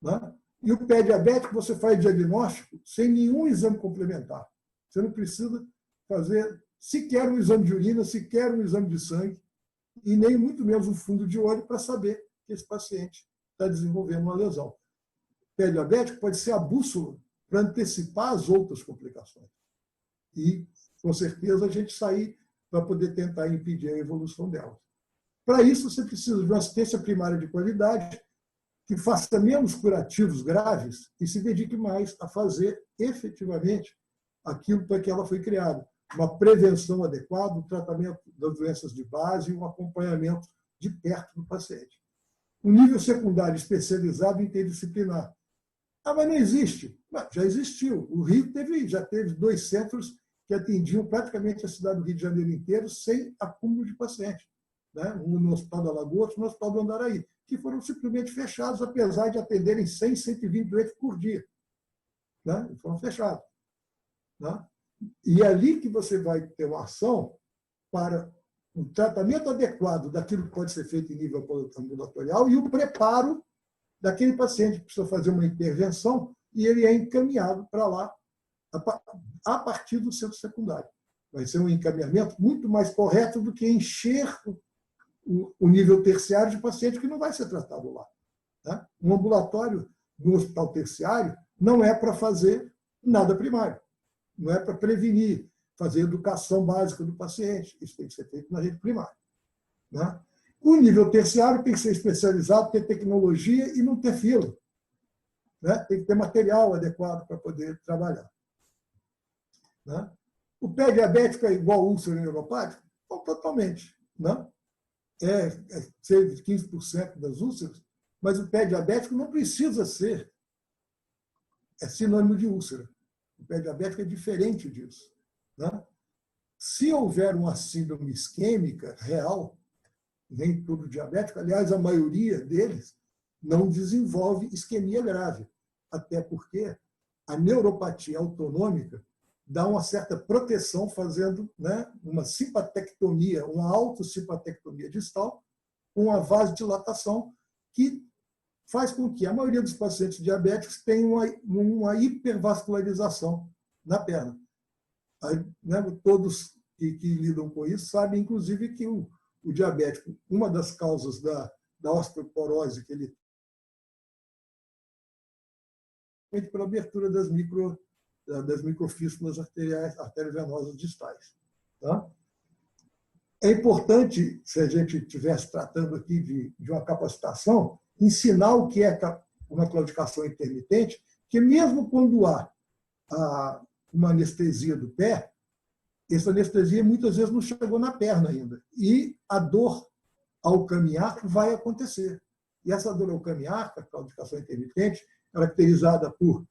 S3: Né? E o pé diabético você faz diagnóstico sem nenhum exame complementar. Você não precisa fazer sequer um exame de urina, sequer um exame de sangue, e nem muito menos um fundo de olho para saber que esse paciente está desenvolvendo uma lesão. O pé diabético pode ser a bússola para antecipar as outras complicações. E, com certeza, a gente sair para poder tentar impedir a evolução delas. Para isso, você precisa de uma assistência primária de qualidade que faça menos curativos graves e se dedique mais a fazer efetivamente aquilo para que ela foi criada. Uma prevenção adequada, um tratamento das doenças de base e um acompanhamento de perto do paciente. O nível secundário especializado interdisciplinar. Mas não existe. Já existiu. O Rio já teve 2 centros que atendiam praticamente a cidade do Rio de Janeiro inteiro sem acúmulo de pacientes. Né? Um no Hospital da Lagoa, outro no Hospital do Andaraí, que foram simplesmente fechados, apesar de atenderem 100, 120 doentes por dia. Né? E foram fechados. Né? E é ali que você vai ter uma ação para um tratamento adequado daquilo que pode ser feito em nível ambulatorial e o preparo daquele paciente que precisa fazer uma intervenção e ele é encaminhado para lá a partir do centro secundário. Vai ser um encaminhamento muito mais correto do que encher o nível terciário de paciente que não vai ser tratado lá. Né? Um ambulatório no hospital terciário não é para fazer nada primário. Não é para prevenir, fazer educação básica do paciente. Isso tem que ser feito na rede primária. Né? O nível terciário tem que ser especializado, ter tecnologia e não ter fila. Né? Tem que ter material adequado para poder trabalhar. Né? O pé diabético é igual ao úlcera neuropática? Não, totalmente. Né? É cerca de 15% das úlceras, mas o pé diabético não precisa ser sinônimo de úlcera. O pé diabético é diferente disso. Né? Se houver uma síndrome isquêmica real, nem todo diabético, aliás, a maioria deles não desenvolve isquemia grave, até porque a neuropatia autonômica dá uma certa proteção fazendo, né, uma simpatectomia, uma autossimpatectomia distal, com uma vasodilatação que faz com que a maioria dos pacientes diabéticos tenham uma hipervascularização na perna. Aí, né, todos que lidam com isso sabem, inclusive, que o diabético, uma das causas da osteoporose que ele tem pela abertura das microfístulas arteriovenosas distais. Tá? É importante, se a gente estivesse tratando aqui de uma capacitação, ensinar o que é uma claudicação intermitente, que mesmo quando há uma anestesia do pé, essa anestesia muitas vezes não chegou na perna ainda. E a dor ao caminhar vai acontecer. E essa dor ao caminhar, a claudicação intermitente, caracterizada por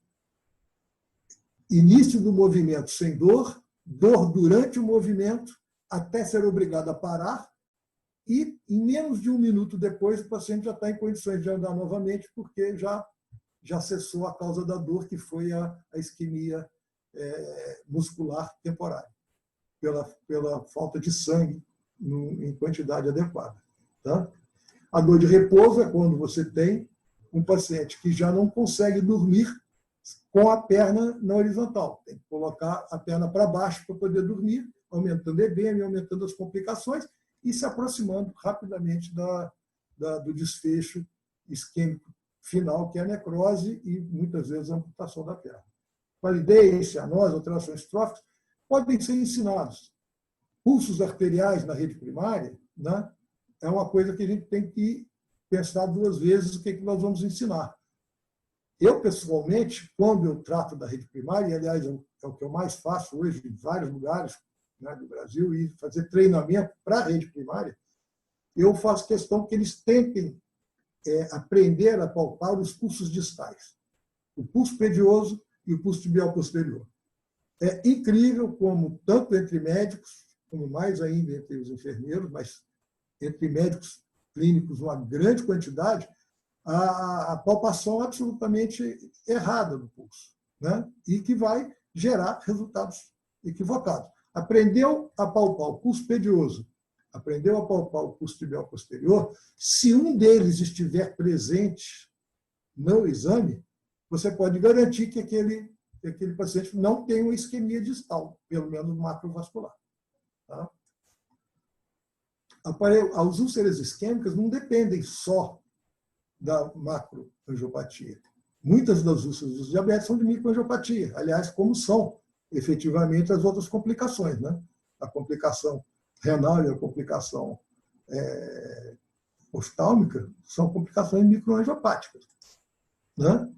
S3: início do movimento sem dor, dor durante o movimento, até ser obrigado a parar, e em menos de 1 minuto depois o paciente já está em condições de andar novamente, porque já cessou a causa da dor, que foi a isquemia muscular temporária, pela falta de sangue em quantidade adequada. Tá? A dor de repouso é quando você tem um paciente que já não consegue dormir com a perna na horizontal. Tem que colocar a perna para baixo para poder dormir, aumentando o edema, aumentando as complicações e se aproximando rapidamente do desfecho isquêmico final, que é a necrose e, muitas vezes, a amputação da perna. Palidez, cianose, alterações tróficas podem ser ensinados. Pulsos arteriais na rede primária, né, é uma coisa que a gente tem que pensar 2 vezes o que nós vamos ensinar. Eu, pessoalmente, quando eu trato da rede primária, e, aliás, é o que eu mais faço hoje em vários lugares, né, do Brasil, e fazer treinamento para a rede primária, eu faço questão que eles tentem aprender a palpar os pulsos distais, o pulso pedioso e o pulso tibial posterior. É incrível como, tanto entre médicos, como mais ainda entre os enfermeiros, mas entre médicos clínicos, uma grande quantidade, a palpação absolutamente errada do pulso, né? E que vai gerar resultados equivocados. Aprendeu a palpar o pulso pedioso, aprendeu a palpar o pulso tibial posterior, se um deles estiver presente no exame, você pode garantir que aquele paciente não tem uma isquemia distal, pelo menos macrovascular. Tá? As úlceras isquêmicas não dependem só da macroangiopatia. Muitas das úlceras dos diabetes são de microangiopatia, aliás, como são efetivamente as outras complicações, né? A complicação renal e a complicação oftálmica são complicações microangiopáticas, né?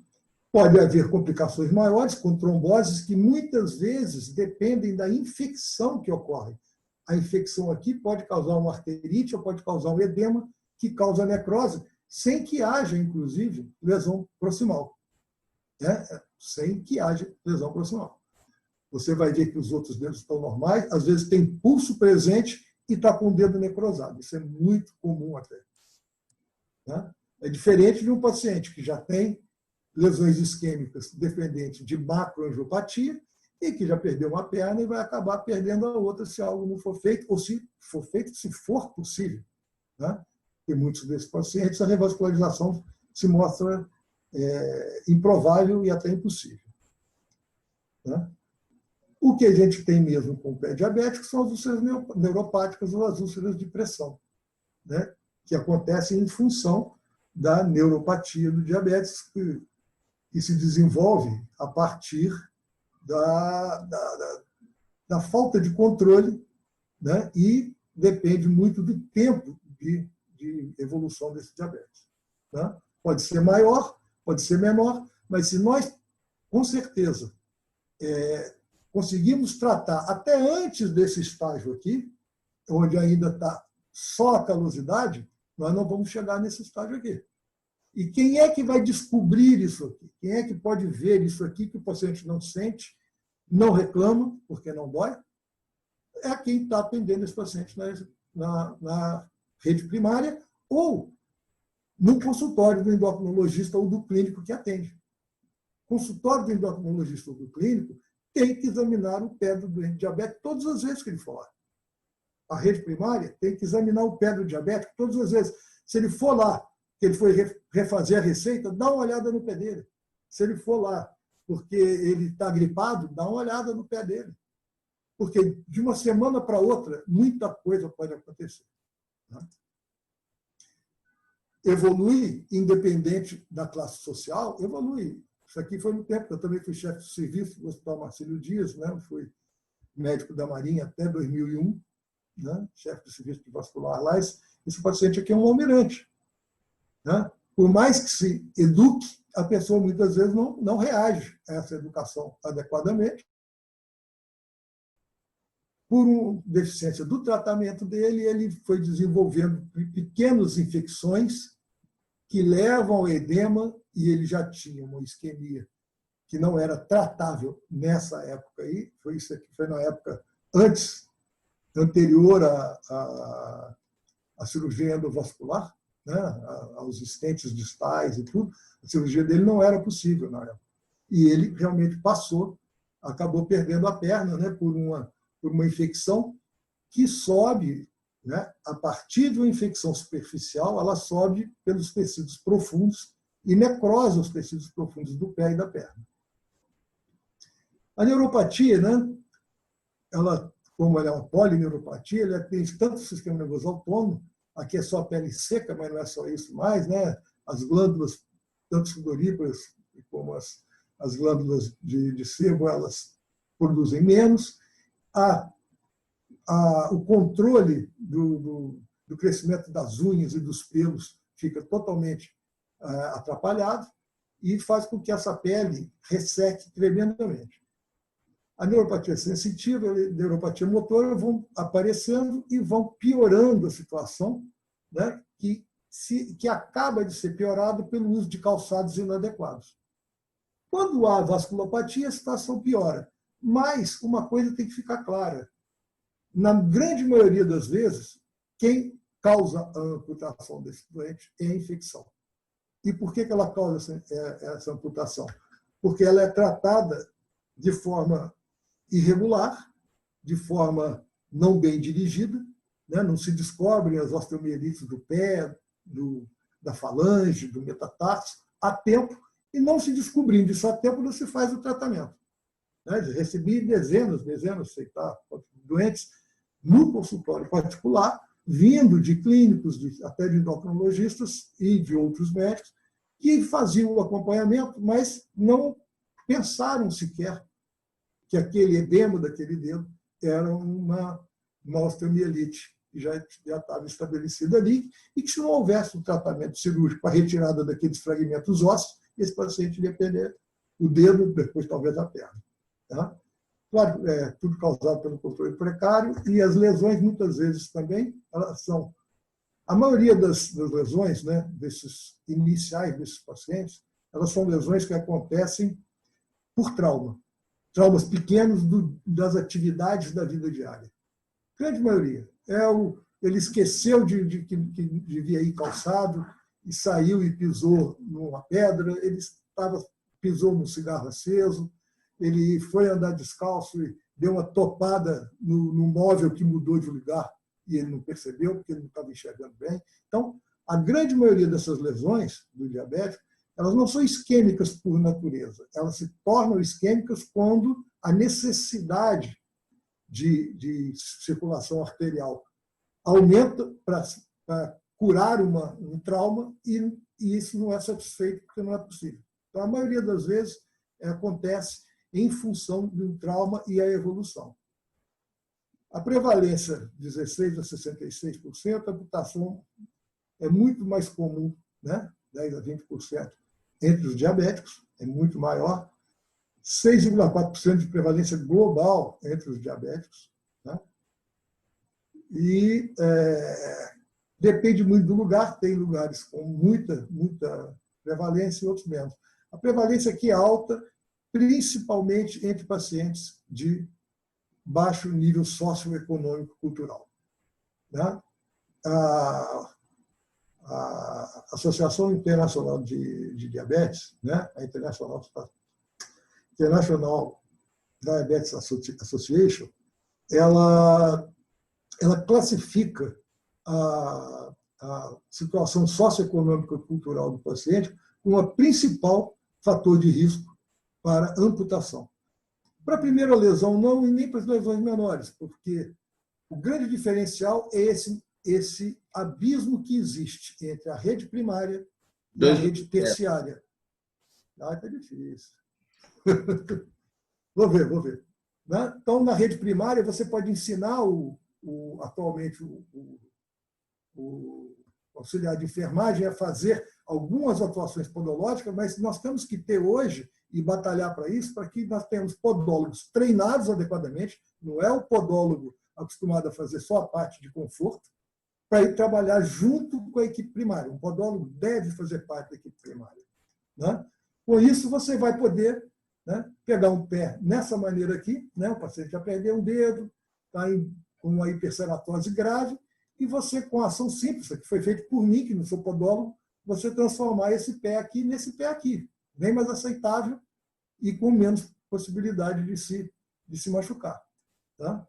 S3: Pode haver complicações maiores, com tromboses, que muitas vezes dependem da infecção que ocorre. A infecção aqui pode causar uma arterite ou pode causar um edema, que causa necrose, sem que haja, inclusive, lesão proximal. Né? Sem que haja lesão proximal. Você vai ver que os outros dedos estão normais, às vezes tem pulso presente e está com o dedo necrosado. Isso é muito comum até. Né? É diferente de um paciente que já tem lesões isquêmicas dependentes de macroangiopatia e que já perdeu uma perna e vai acabar perdendo a outra se algo não for feito, ou se for feito, se for possível. Né? Em muitos desses pacientes, a revascularização se mostra improvável e até impossível. Né? O que a gente tem mesmo com o pé diabético são as úlceras neuropáticas ou as úlceras de pressão, né? Que acontecem em função da neuropatia do diabetes, que se desenvolve a partir da falta de controle, né? E depende muito do tempo de evolução desse diabetes. Né? Pode ser maior, pode ser menor, mas se nós, com certeza, conseguimos tratar até antes desse estágio aqui, onde ainda está só a calosidade, nós não vamos chegar nesse estágio aqui. E quem é que vai descobrir isso aqui? Quem é que pode ver isso aqui que o paciente não sente, não reclama, porque não dói? É quem está atendendo esse paciente na rede primária ou no consultório do endocrinologista ou do clínico que atende. O consultório do endocrinologista ou do clínico tem que examinar o pé do doente diabético todas as vezes que ele for lá. A rede primária tem que examinar o pé do diabético todas as vezes. Se ele for lá, que ele foi refazer a receita, dá uma olhada no pé dele. Se ele for lá porque ele está gripado, dá uma olhada no pé dele. Porque de uma semana para outra, muita coisa pode acontecer. Né? Evolui, independente da classe social, evolui. Isso aqui foi no tempo, eu também fui chefe de serviço do Hospital Marcílio Dias, né? Fui médico da Marinha até 2001, né? Chefe de serviço de vascular lá. Esse paciente aqui é um almirante. Né? Por mais que se eduque, a pessoa muitas vezes não reage a essa educação adequadamente. Por uma deficiência do tratamento dele, ele foi desenvolvendo pequenas infecções que levam ao edema, e ele já tinha uma isquemia que não era tratável nessa época aí. Isso aqui foi na época anterior à cirurgia endovascular, né, aos estentes distais e tudo. A cirurgia dele não era possível na época. E ele realmente acabou perdendo a perna, né, por uma infecção que sobe, né, a partir de uma infecção superficial, ela sobe pelos tecidos profundos e necrosa os tecidos profundos do pé e da perna. A neuropatia, né, como ela é uma polineuropatia, ela tem tanto o sistema nervoso autônomo, aqui é só a pele seca, mas não é só isso mais, né? As glândulas, tanto sudoríparas como as glândulas de sebo, elas produzem menos. O controle do crescimento das unhas e dos pelos fica totalmente atrapalhado. e faz com que essa pele resseque tremendamente. A neuropatia sensitiva e a neuropatia motora vão aparecendo e vão piorando a situação, né, que acaba de ser piorado pelo uso de calçados inadequados. Quando há vasculopatia, a situação piora. Mas uma coisa tem que ficar clara. Na grande maioria das vezes, quem causa a amputação desse doente é a infecção. E por que ela causa essa amputação? Porque ela é tratada de forma irregular, de forma não bem dirigida, né? Não se descobrem as osteomielites do pé, da falange, do metatarso, a tempo, e não se descobrindo isso a tempo, não se faz o tratamento. Né? Recebi dezenas, sei lá, doentes no consultório particular, vindo de clínicos, até de endocrinologistas e de outros médicos, que faziam o acompanhamento, mas não pensaram sequer que aquele edema daquele dedo era uma osteomielite, que já estava estabelecida ali, e que se não houvesse um tratamento cirúrgico para a retirada daqueles fragmentos ósseos, esse paciente ia perder o dedo, depois talvez a perna. Tá? Claro, tudo causado pelo controle precário, e as lesões, muitas vezes também, elas são... A maioria das lesões, né, desses iniciais desses pacientes, elas são lesões que acontecem por trauma. Traumas pequenos das atividades da vida diária. A grande maioria. Ele esqueceu de devia ir calçado e saiu e pisou numa pedra, pisou num cigarro aceso, ele foi andar descalço e deu uma topada no móvel que mudou de lugar e ele não percebeu, porque ele não estava enxergando bem. Então, a grande maioria dessas lesões do diabético, elas não são isquêmicas por natureza, elas se tornam isquêmicas quando a necessidade de circulação arterial aumenta para curar um trauma e isso não é satisfeito porque não é possível. Então, a maioria das vezes acontece em função de um trauma e a evolução. A prevalência, 16% a 66%, a amputação é muito mais comum, né? 10% a 20% entre os diabéticos, é muito maior. 6,4% de prevalência global entre os diabéticos. Né? E depende muito do lugar, tem lugares com muita prevalência e outros menos. A prevalência aqui é alta, principalmente entre pacientes de baixo nível socioeconômico cultural. Né? A Associação Internacional de Diabetes, né? A International Diabetes Association, ela classifica a situação socioeconômica e cultural do paciente como o principal fator de risco para amputação. Para a primeira lesão, não, e nem para as lesões menores, porque o grande diferencial é esse abismo que existe entre a rede primária e a rede terciária. Está difícil. Vou ver. Né? Então, na rede primária, você pode ensinar atualmente o auxiliar de enfermagem a fazer algumas atuações podológicas, mas nós temos que ter hoje e batalhar para isso, para que nós tenhamos podólogos treinados adequadamente, não é o podólogo acostumado a fazer só a parte de conforto, para ir trabalhar junto com a equipe primária. Um podólogo deve fazer parte da equipe primária. Né? Com isso, você vai poder, né, pegar um pé nessa maneira aqui, né, o paciente já perdeu um dedo, está com uma hiperceratose grave, e você, com a ação simples, que foi feita por mim, que não sou podólogo, você transformar esse pé aqui nesse pé aqui, bem mais aceitável e com menos possibilidade de se machucar. Tá?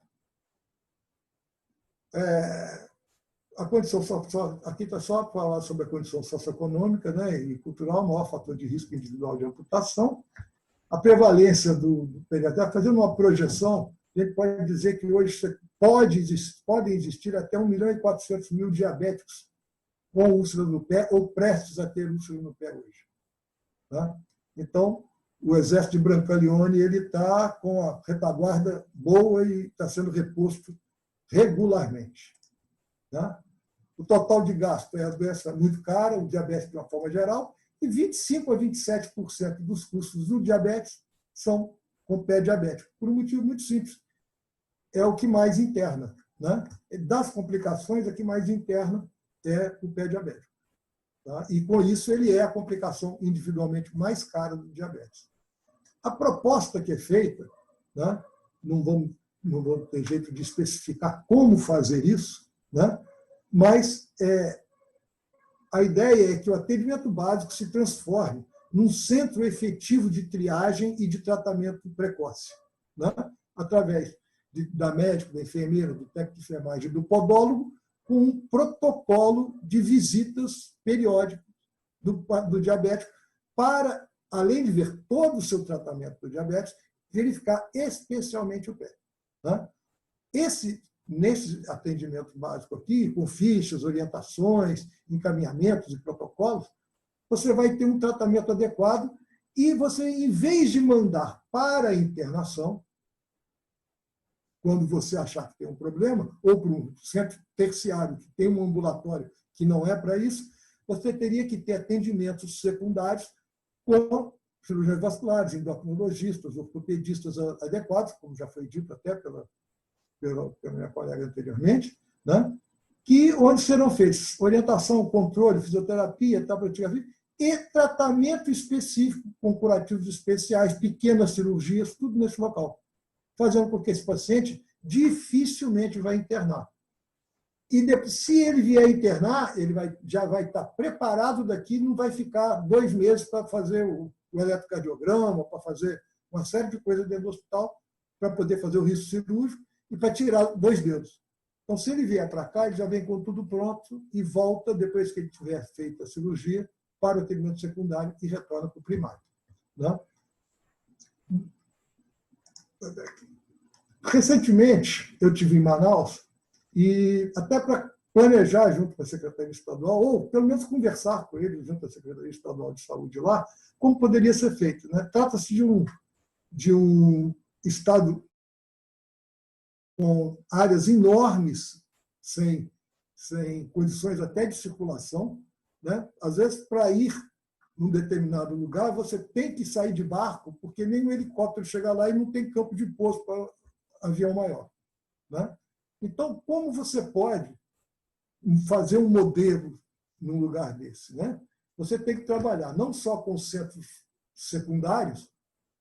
S3: A condição aqui está só para falar sobre a condição socioeconômica, né, e cultural, o maior fator de risco individual de amputação. A prevalência do pediatra, fazendo uma projeção, a gente pode dizer que hoje podem existir até 1.400.000 diabéticos com úlcera no pé ou prestes a ter úlcera no pé hoje. Tá? Então, o exército de Brancaleone está com a retaguarda boa e está sendo reposto regularmente. Tá? O total de gasto é a doença muito cara, o diabetes de uma forma geral, E 25% a 27% dos custos do diabetes são com pé diabético, por um motivo muito simples. É o que mais interna, né? Das complicações, a que mais interna é o pé diabético. Tá? E, com isso, ele é a complicação individualmente mais cara do diabetes. A proposta que é feita, né? não vamos ter jeito de especificar como fazer isso, né? Mas a ideia é que o atendimento básico se transforme num centro efetivo de triagem e de tratamento precoce, né? Através da médica, da enfermeira, do técnico de enfermagem e do podólogo, com um protocolo de visitas periódicas do diabético para, além de ver todo o seu tratamento do diabetes, verificar especialmente o pé. Né? Nesse atendimento básico aqui, com fichas, orientações, encaminhamentos e protocolos, você vai ter um tratamento adequado e você, em vez de mandar para a internação, quando você achar que tem um problema, ou para um centro terciário que tem um ambulatório que não é para isso, você teria que ter atendimentos secundários com cirurgiões vasculares, endocrinologistas, ortopedistas adequados, como já foi dito até pela minha colega anteriormente, né? Onde serão feitos orientação, controle, fisioterapia, tabletigrafia e tratamento específico com curativos especiais, pequenas cirurgias, tudo nesse local, fazendo com que esse paciente dificilmente vai internar. E se ele vier internar, ele já vai estar preparado daqui, não vai ficar 2 meses para fazer o eletrocardiograma, para fazer uma série de coisas dentro do hospital, para poder fazer o risco cirúrgico e para tirar 2 dedos. Então, se ele vier para cá, ele já vem com tudo pronto e volta, depois que ele tiver feito a cirurgia, para o atendimento secundário e retorna para o primário. Né? Recentemente, eu estive em Manaus e, até para planejar junto com a Secretaria Estadual, ou pelo menos conversar com eles junto à Secretaria Estadual de Saúde lá, como poderia ser feito. Né? Trata-se de um estado com áreas enormes, sem condições até de circulação. Né? Às vezes, para ir num determinado lugar, você tem que sair de barco, porque nem o helicóptero chega lá e não tem campo de pouso para avião maior. Né? Então, como você pode fazer um modelo num lugar desse? Né? Você tem que trabalhar não só com centros secundários,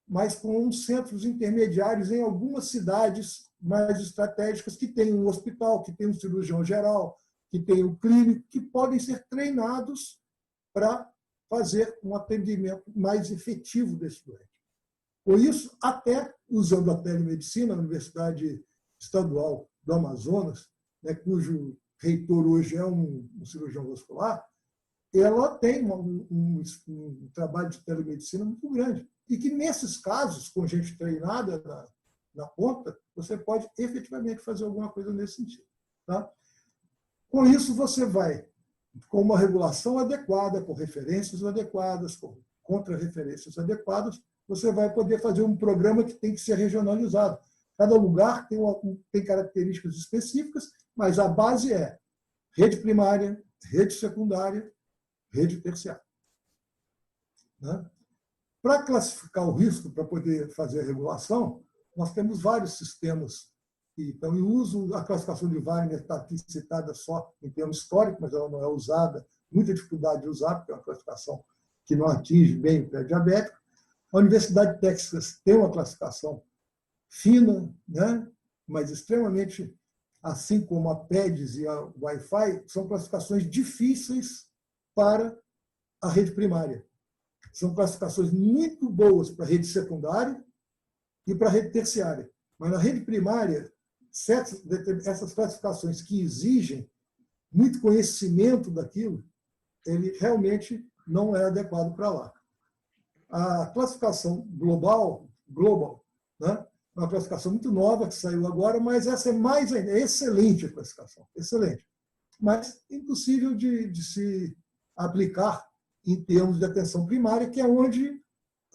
S3: mas com centros intermediários em algumas cidades mais estratégicas que tem um hospital, que tem um cirurgião geral, que tem um clínico, que podem ser treinados para fazer um atendimento mais efetivo desse doente. Por isso, até usando a telemedicina, a Universidade Estadual do Amazonas, né, cujo reitor hoje é um cirurgião vascular, ela tem um trabalho de telemedicina muito grande. E que, nesses casos, com gente treinada na ponta, você pode efetivamente fazer alguma coisa nesse sentido. Tá? Com isso, você vai, com uma regulação adequada, com referências adequadas, com contra-referências adequadas, você vai poder fazer um programa que tem que ser regionalizado. Cada lugar tem características específicas, mas a base é rede primária, rede secundária, rede terciária. Né? Para classificar o risco, para poder fazer a regulação, nós temos vários sistemas que estão em uso. A classificação de Wagner está aqui citada só em termos históricos, mas ela não é usada, muita dificuldade de usar, porque é uma classificação que não atinge bem o pré-diabético. A Universidade de Texas tem uma classificação fina, né? Mas extremamente, assim como a PEDS e a Wi-Fi, são classificações difíceis para a rede primária. São classificações muito boas para a rede secundária e para a rede terciária. Mas na rede primária, essas classificações que exigem muito conhecimento daquilo, ele realmente não é adequado para lá. A classificação global, né, é uma classificação muito nova que saiu agora, mas essa é excelente a classificação, excelente. Mas impossível de se aplicar em termos de atenção primária, que é onde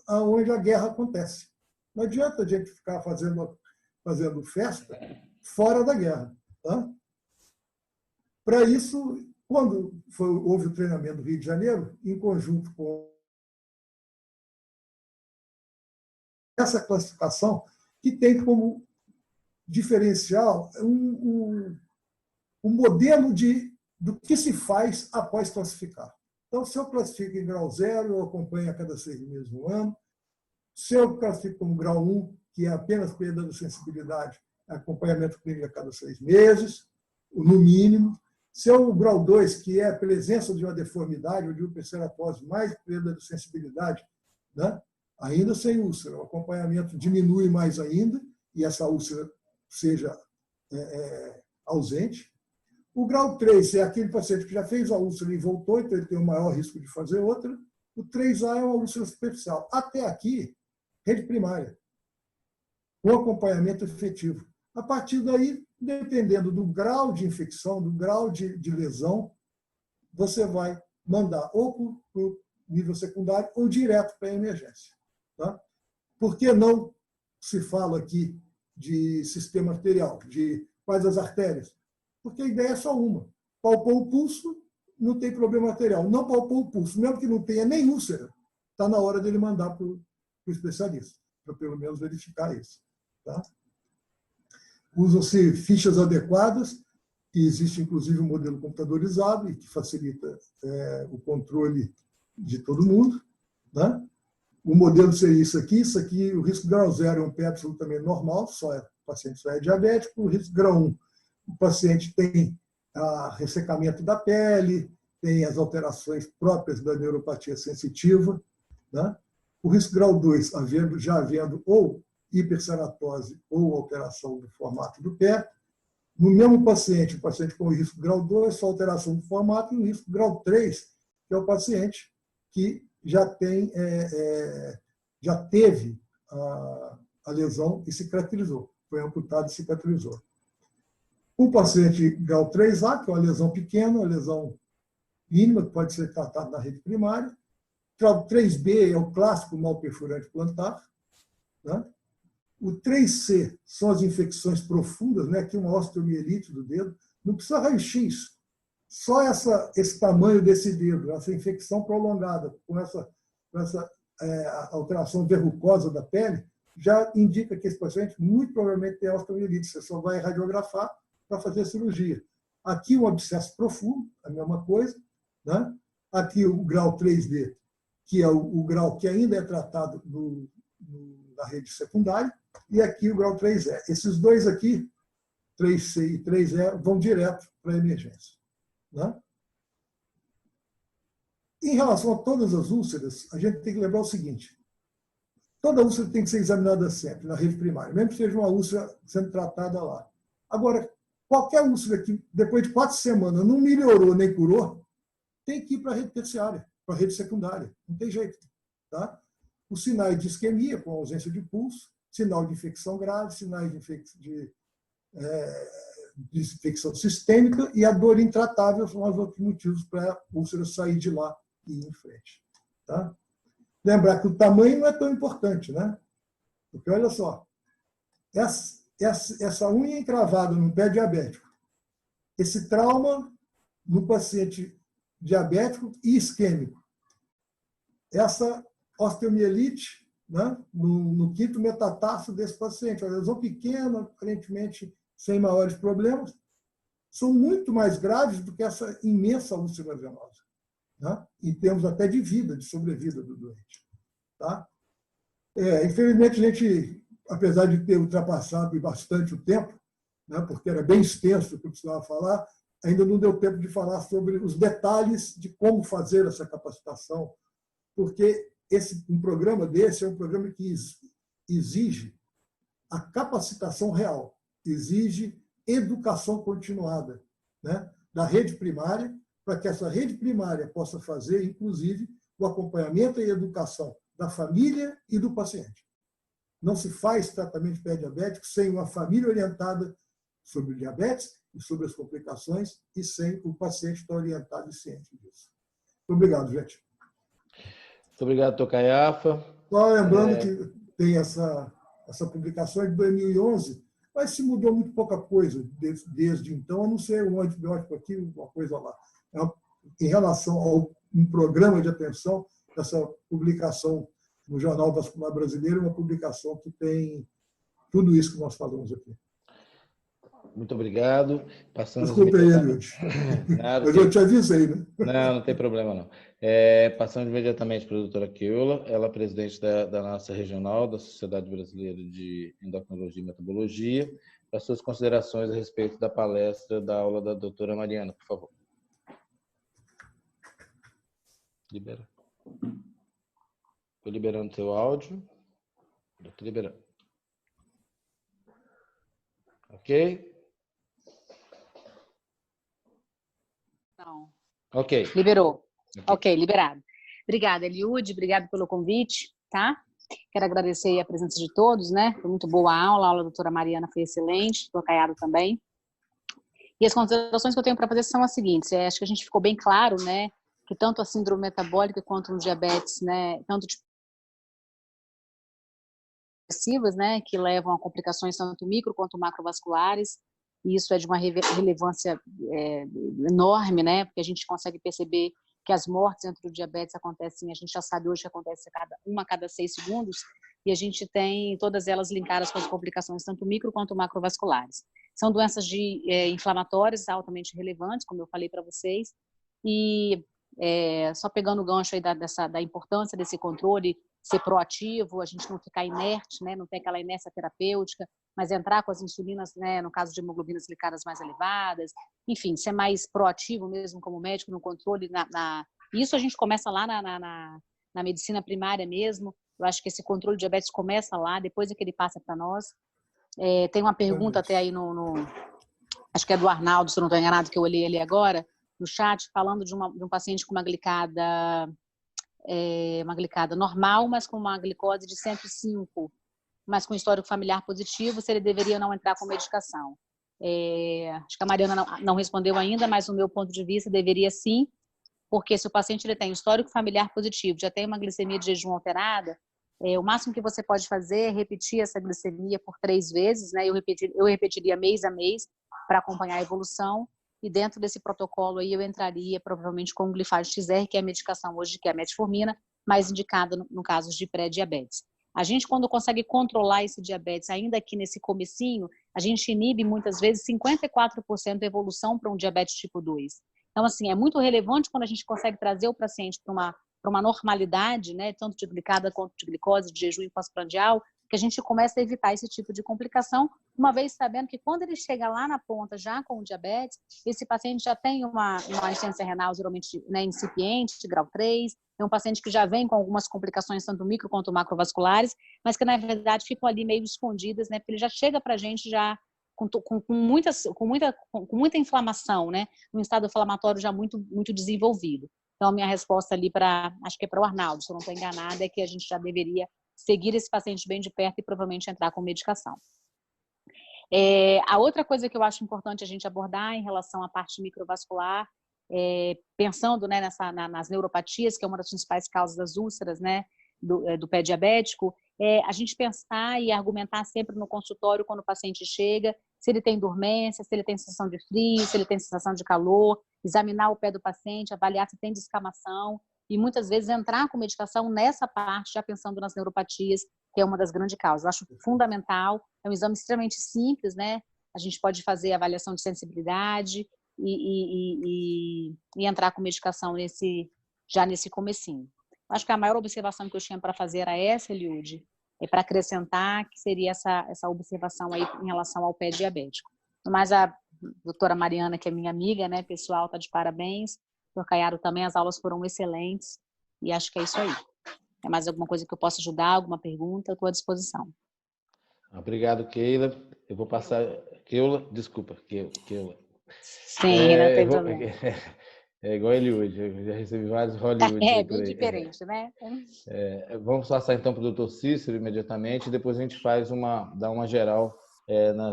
S3: a guerra acontece. Não adianta a gente ficar fazendo festa fora da guerra. Tá? Para isso, quando houve o treinamento do Rio de Janeiro, em conjunto com essa classificação que tem como diferencial um modelo do que se faz após classificar. Então, se eu classifico em grau 0, eu acompanho a cada 6 meses, 1 ano. Se eu classifico como grau 1, que é apenas perda de sensibilidade, acompanhamento clínico a cada 6 meses, no mínimo. Se é o grau 2, que é a presença de uma deformidade ou de hiperceratose mais perda de sensibilidade, né? Ainda sem úlcera, o acompanhamento diminui mais ainda e essa úlcera seja ausente. O grau 3 é aquele paciente que já fez a úlcera e voltou, então ele tem o maior risco de fazer outra. O 3A é uma úlcera superficial. Até aqui, rede primária, com acompanhamento efetivo. A partir daí, dependendo do grau de infecção, do grau de lesão, você vai mandar ou para o nível secundário ou direto para a emergência. Tá? Por que não se fala aqui de sistema arterial, de quais as artérias? Porque a ideia é só uma. Palpou o pulso, não tem problema arterial. Não palpou o pulso, mesmo que não tenha nem úlcera, está na hora dele mandar para o especialista, para pelo menos verificar isso. Tá? Usam-se fichas adequadas, que existe inclusive um modelo computadorizado e que facilita o controle de todo mundo. Né? O modelo seria isso aqui, o risco grau 0 é um pé absolutamente normal, o paciente só é diabético. O risco grau 1, o paciente tem ressecamento da pele, tem as alterações próprias da neuropatia sensitiva. Né? O risco grau 2, já havendo ou hiperceratose ou alteração do formato do pé. No mesmo paciente, o paciente com o risco grau 2, só alteração do formato, e o risco grau 3, que é o paciente que já teve a lesão e cicatrizou, foi amputado e cicatrizou. O paciente grau 3A, que é uma lesão pequena, uma lesão mínima, que pode ser tratada na rede primária. Grau 3B é o clássico mal perfurante plantar. Né? O 3C são as infecções profundas, né? Aqui uma osteomielite do dedo. Não precisa raio-x. Só esse tamanho desse dedo, essa infecção prolongada, com essa alteração verrucosa da pele, já indica que esse paciente muito provavelmente tem osteomielite. Você só vai radiografar para fazer a cirurgia. Aqui um abscesso profundo, a mesma coisa. Né? Aqui o grau 3D, que é o grau que ainda é tratado na rede secundária, e aqui o grau 3E. Esses dois aqui, 3C e 3E, vão direto para a emergência. Né? Em relação a todas as úlceras, a gente tem que lembrar o seguinte: toda úlcera tem que ser examinada sempre na rede primária, mesmo que seja uma úlcera sendo tratada lá. Agora, qualquer úlcera que depois de 4 semanas não melhorou nem curou, tem que ir para a rede terciária, para a rede secundária. Não tem jeito. Tá? Os sinais de isquemia, com ausência de pulso, sinal de infecção grave, sinais de infecção sistêmica e a dor intratável são os outros motivos para a úlcera sair de lá e ir em frente. Tá? Lembrar que o tamanho não é tão importante, né? Porque, olha só, essa unha encravada no pé diabético, esse trauma no paciente diabético e isquêmico, essa osteomielite, né, no quinto metatarso desse paciente, uma lesão pequena, aparentemente sem maiores problemas, são muito mais graves do que essa imensa úlcera venosa, né, em termos até de vida, de sobrevida do doente. Tá? Infelizmente, a gente, apesar de ter ultrapassado bastante o tempo, né, porque era bem extenso o que eu precisava falar, ainda não deu tempo de falar sobre os detalhes de como fazer essa capacitação, porque um programa desse é um programa que exige a capacitação real, exige educação continuada, né, da rede primária, para que essa rede primária possa fazer, inclusive, o acompanhamento e educação da família e do paciente. Não se faz tratamento de pé diabético sem uma família orientada sobre o diabetes e sobre as complicações e sem o paciente estar orientado e ciente disso. Muito obrigado, gente.
S2: Muito obrigado, Dr. Caiafa.
S3: Só lembrando que tem essa publicação de 2011, mas se mudou muito pouca coisa desde então, a não ser um antibiótico aqui, uma coisa lá. Em relação a um programa de atenção, essa publicação no Jornal Vascular Brasileiro, uma publicação que tem tudo isso que nós falamos aqui.
S2: Muito obrigado. Passamos
S3: Desculpa aí, Eliud. Mas eu te avisei, né?
S2: Não tem problema, não. Passando imediatamente para a doutora Keula, ela é presidente da nossa regional, da Sociedade Brasileira de Endocrinologia e Metabologia, para suas considerações a respeito da palestra, da aula da doutora Mariana, por favor. Libera. Estou liberando o seu áudio. Estou liberando. Ok?
S4: Não.
S2: Ok.
S4: Liberou. Ok, liberado. Obrigada, Eliud, obrigado pelo convite, tá? Quero agradecer a presença de todos, né? Foi muito boa a aula da doutora Mariana foi excelente, do Caiado também. E as considerações que eu tenho para fazer são as seguintes: acho que a gente ficou bem claro, né, que tanto a síndrome metabólica quanto o diabetes, né, tanto de progressivas, né, que levam a complicações tanto micro quanto macrovasculares, e isso é de uma relevância enorme, né, porque a gente consegue perceber que as mortes entre o diabetes acontecem, a gente já sabe hoje que acontece a cada 6 segundos, e a gente tem todas elas linkadas com as complicações tanto micro quanto macrovasculares. São doenças inflamatórias altamente relevantes, como eu falei para vocês, e só pegando o gancho aí da importância desse controle, ser proativo, a gente não ficar inerte, né, não ter aquela inércia terapêutica, mas entrar com as insulinas, né, no caso de hemoglobinas glicadas mais elevadas, enfim, ser mais proativo mesmo como médico no controle. Isso a gente começa lá na medicina primária mesmo. Eu acho que esse controle de diabetes começa lá, depois é que ele passa para nós. Tem uma pergunta até aí acho que é do Arnaldo, se eu não estou enganado, que eu olhei ali agora, no chat, falando de um paciente com uma glicada normal, mas com uma glicose de 105, mas com histórico familiar positivo, se ele deveria não entrar com medicação. Acho que a Mariana não respondeu ainda, mas no meu ponto de vista deveria sim, porque se o paciente ele tem histórico familiar positivo, já tem uma glicemia de jejum alterada, o máximo que você pode fazer é repetir essa glicemia por 3 vezes, né? Eu repetiria mês a mês para acompanhar a evolução, e dentro desse protocolo aí eu entraria provavelmente com o Glifage XR, que é a medicação hoje, que é a metformina, mais indicada no caso de pré-diabetes. A gente, quando consegue controlar esse diabetes, ainda aqui nesse comecinho, a gente inibe muitas vezes 54% da evolução para um diabetes tipo 2. Então, assim, é muito relevante quando a gente consegue trazer o paciente para uma normalidade, né, tanto de glicada quanto de glicose, de jejum e pós-prandial, que a gente começa a evitar esse tipo de complicação, uma vez sabendo que quando ele chega lá na ponta já com o diabetes, esse paciente já tem uma insuficiência renal geralmente, né, incipiente, de grau 3, é um paciente que já vem com algumas complicações tanto micro quanto macrovasculares, mas que na verdade ficam ali meio escondidas, né, porque ele já chega para a gente já com muita inflamação, né, um estado inflamatório já muito, muito desenvolvido. Então, a minha resposta ali acho que é para o Arnaldo, se eu não estou enganada, é que a gente já deveria seguir esse paciente bem de perto e provavelmente entrar com medicação. A outra coisa que eu acho importante a gente abordar em relação à parte microvascular, pensando, né, nas neuropatias, que é uma das principais causas das úlceras, né, do pé diabético, a gente pensar e argumentar sempre no consultório quando o paciente chega, se ele tem dormência, se ele tem sensação de frio, se ele tem sensação de calor, examinar o pé do paciente, avaliar se tem descamação e muitas vezes entrar com medicação nessa parte, já pensando nas neuropatias, que é uma das grandes causas. Eu acho fundamental, é um exame extremamente simples, né? A gente pode fazer avaliação de sensibilidade e entrar com medicação já nesse comecinho. Acho que a maior observação que eu tinha para fazer era essa, Eliud, para acrescentar, que seria essa observação aí em relação ao pé diabético. Mas a doutora Mariana, que é minha amiga, né, pessoal, está de parabéns. Doutor Caiado também, as aulas foram excelentes. E acho que é isso aí. É mais alguma coisa que eu possa ajudar, alguma pergunta, eu estou à disposição.
S2: Obrigado, Keila. Eu vou passar... Keula, desculpa, Keula.
S4: Sim, não tem problema.
S2: É igual Hollywood, eu já recebi vários Hollywoods.
S4: É bem diferente, né?
S2: Vamos passar então para o doutor Cícero imediatamente, e depois a gente dá uma geral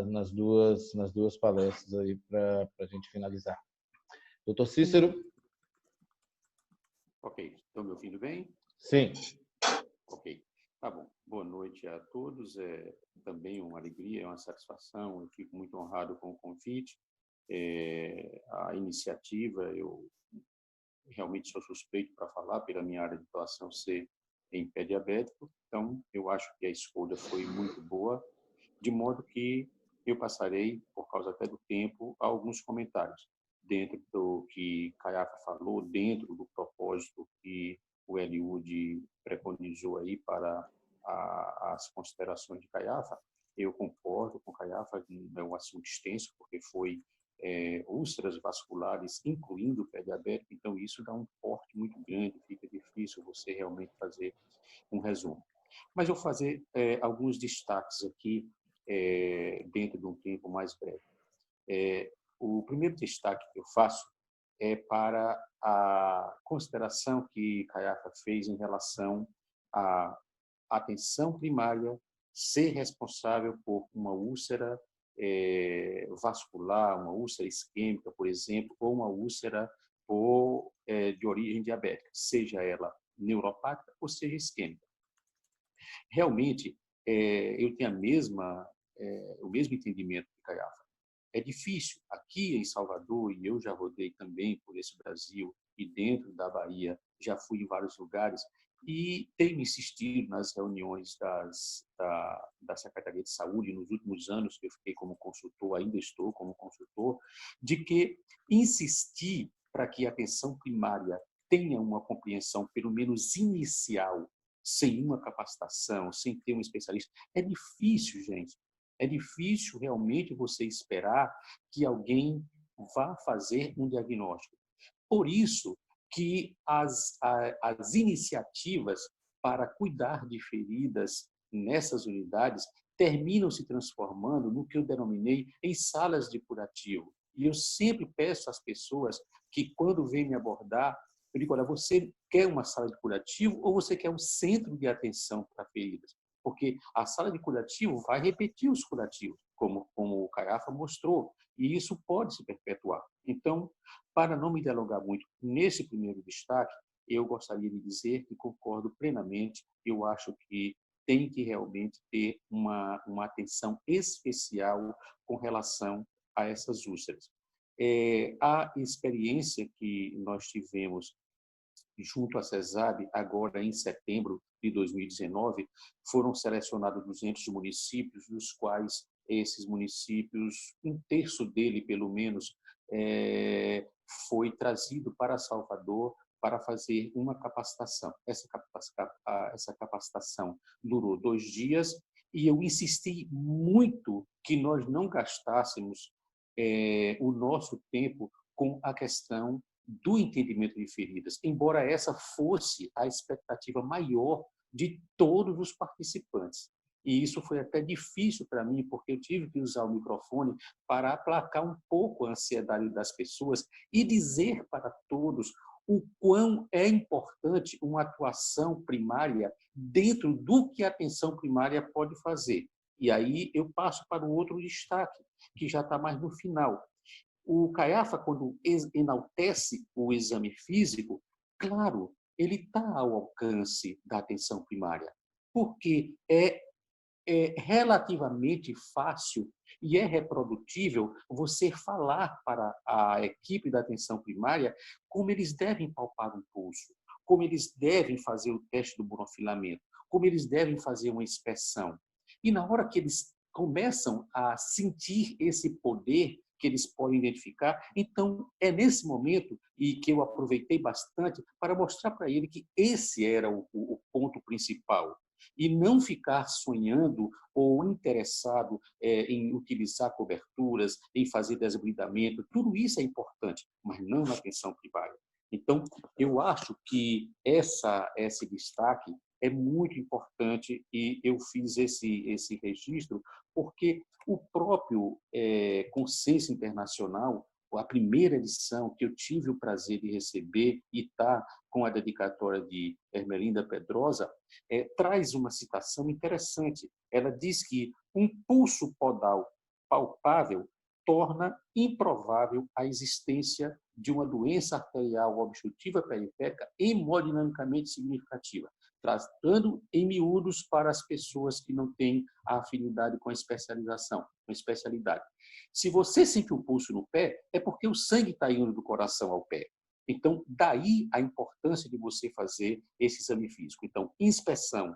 S2: nas duas palestras aí para a gente finalizar. Doutor Cícero?
S5: Ok, estão me ouvindo bem?
S2: Sim.
S5: Ok, tá bom. Boa noite a todos. É também uma alegria, uma satisfação. Eu fico muito honrado com o convite. A iniciativa, eu realmente sou suspeito para falar, pela minha área de atuação ser em pé diabético. Então, eu acho que a escolha foi muito boa, de modo que eu passarei, por causa até do tempo, alguns comentários dentro do que Caiafa falou, dentro do propósito que o Eliud preconizou aí para as considerações de Caiafa. Eu concordo com Caiafa, é um assunto extenso, porque foi úlceras vasculares, incluindo o pé diabético, então isso dá um corte muito grande, fica difícil você realmente fazer um resumo. Mas eu vou fazer alguns destaques aqui dentro de um tempo mais breve. O primeiro destaque que eu faço é para a consideração que Caiafa fez em relação à atenção primária ser responsável por uma úlcera vascular, uma úlcera isquêmica, por exemplo, ou uma úlcera de origem diabética, seja ela neuropática ou seja isquêmica. Realmente, eu tenho o mesmo entendimento que Caiafa. É difícil. Aqui em Salvador, e eu já rodei também por esse Brasil, e dentro da Bahia, já fui em vários lugares, e tenho insistido nas reuniões da Secretaria de Saúde, nos últimos anos que eu fiquei como consultor, ainda estou como consultor, de que insistir para que a atenção primária tenha uma compreensão, pelo menos inicial, sem uma capacitação, sem ter um especialista, é difícil, gente. É difícil realmente você esperar que alguém vá fazer um diagnóstico. Por isso que as iniciativas para cuidar de feridas nessas unidades terminam se transformando no que eu denominei em salas de curativo. E eu sempre peço às pessoas que, quando vêm me abordar, eu digo, olha, você quer uma sala de curativo ou você quer um centro de atenção para feridas? Porque a sala de curativo vai repetir os curativos, como o Caiafa mostrou, e isso pode se perpetuar. Então, para não me delongar muito nesse primeiro destaque, eu gostaria de dizer que concordo plenamente, eu acho que tem que realmente ter uma atenção especial com relação a essas úlceras. A experiência que nós tivemos junto à CESAB, agora em setembro de 2019, foram selecionados 200 municípios, dos quais esses municípios, um terço dele, pelo menos, foi trazido para Salvador para fazer uma capacitação. Essa capacitação durou 2 dias e eu insisti muito que nós não gastássemos o nosso tempo com a questão do entendimento de feridas, embora essa fosse a expectativa maior de todos os participantes. E isso foi até difícil para mim, porque eu tive que usar o microfone para aplacar um pouco a ansiedade das pessoas e dizer para todos o quão é importante uma atuação primária dentro do que a atenção primária pode fazer. E aí eu passo para o outro destaque, que já está mais no final. O Caiafa, quando enaltece o exame físico, claro, ele está ao alcance da atenção primária, porque é relativamente fácil e é reprodutível você falar para a equipe da atenção primária como eles devem palpar um pulso, como eles devem fazer o teste do monofilamento, como eles devem fazer uma inspeção. E na hora que eles começam a sentir esse poder que eles podem identificar, então é nesse momento e que eu aproveitei bastante para mostrar para ele que esse era o ponto principal. E não ficar sonhando ou interessado em utilizar coberturas, em fazer desbridamento, tudo isso é importante, mas não na atenção primária. Então, eu acho que esse destaque é muito importante e eu fiz esse registro porque o próprio Consenso Internacional, a primeira edição que eu tive o prazer de receber e está com a dedicatória de Ermelinda Pedrosa, traz uma citação interessante. Ela diz que um pulso podal palpável torna improvável a existência de uma doença arterial obstrutiva periférica hemodinamicamente significativa, tratando em miúdos para as pessoas que não têm a afinidade com a especialidade. Se você sente um pulso no pé, é porque o sangue está indo do coração ao pé. Então, daí a importância de você fazer esse exame físico. Então, inspeção,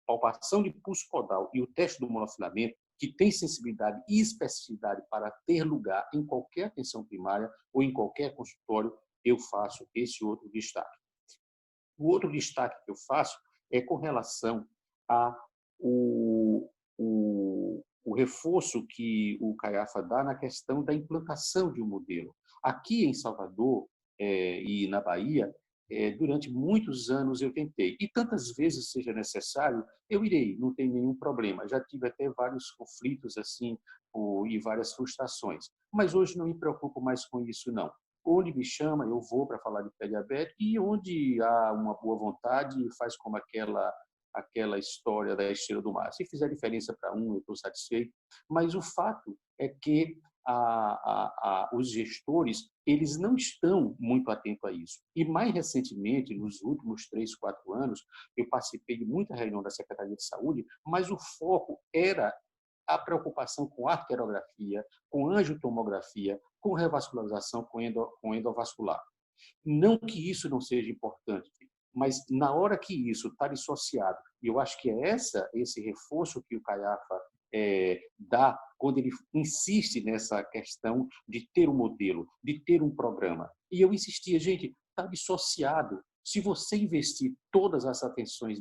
S5: palpação de pulso podal e o teste do monofilamento, que tem sensibilidade e especificidade para ter lugar em qualquer atenção primária ou em qualquer consultório, eu faço esse outro destaque. O outro destaque que eu faço é com relação a o reforço que o CAIAFA dá na questão da implantação de um modelo. Aqui em Salvador e na Bahia, durante muitos anos eu tentei. E tantas vezes seja necessário, eu irei, não tem nenhum problema. Já tive até vários conflitos assim e várias frustrações. Mas hoje não me preocupo mais com isso, não. Onde me chama, eu vou para falar de pé diabético, e onde há uma boa vontade, faz como aquela história da estrela do mar. Se fizer diferença para um, eu estou satisfeito. Mas o fato é que os gestores, eles não estão muito atentos a isso. E mais recentemente, nos últimos 3, 4 anos, eu participei de muita reunião da Secretaria de Saúde, mas o foco era a preocupação com arteriografia, com angiotomografia, com revascularização, com endovascular. Não que isso não seja importante, mas na hora que isso está dissociado, e eu acho que é esse reforço que o CAIAFA dá quando ele insiste nessa questão de ter um modelo, de ter um programa. E eu insistia, gente, está dissociado. Se você investir todas as atenções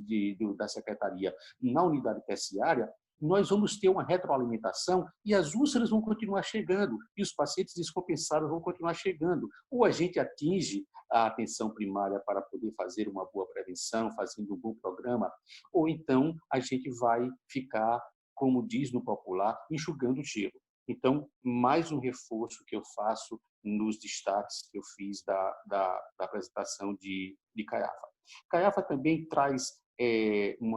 S5: da Secretaria na unidade terciária, nós vamos ter uma retroalimentação e as úlceras vão continuar chegando e os pacientes descompensados vão continuar chegando. Ou a gente atinge a atenção primária para poder fazer uma boa prevenção, fazendo um bom programa, ou então a gente vai ficar, como diz no popular, enxugando gelo. Então, mais um reforço que eu faço nos destaques que eu fiz da apresentação de CAIAFA. CAIAFA também traz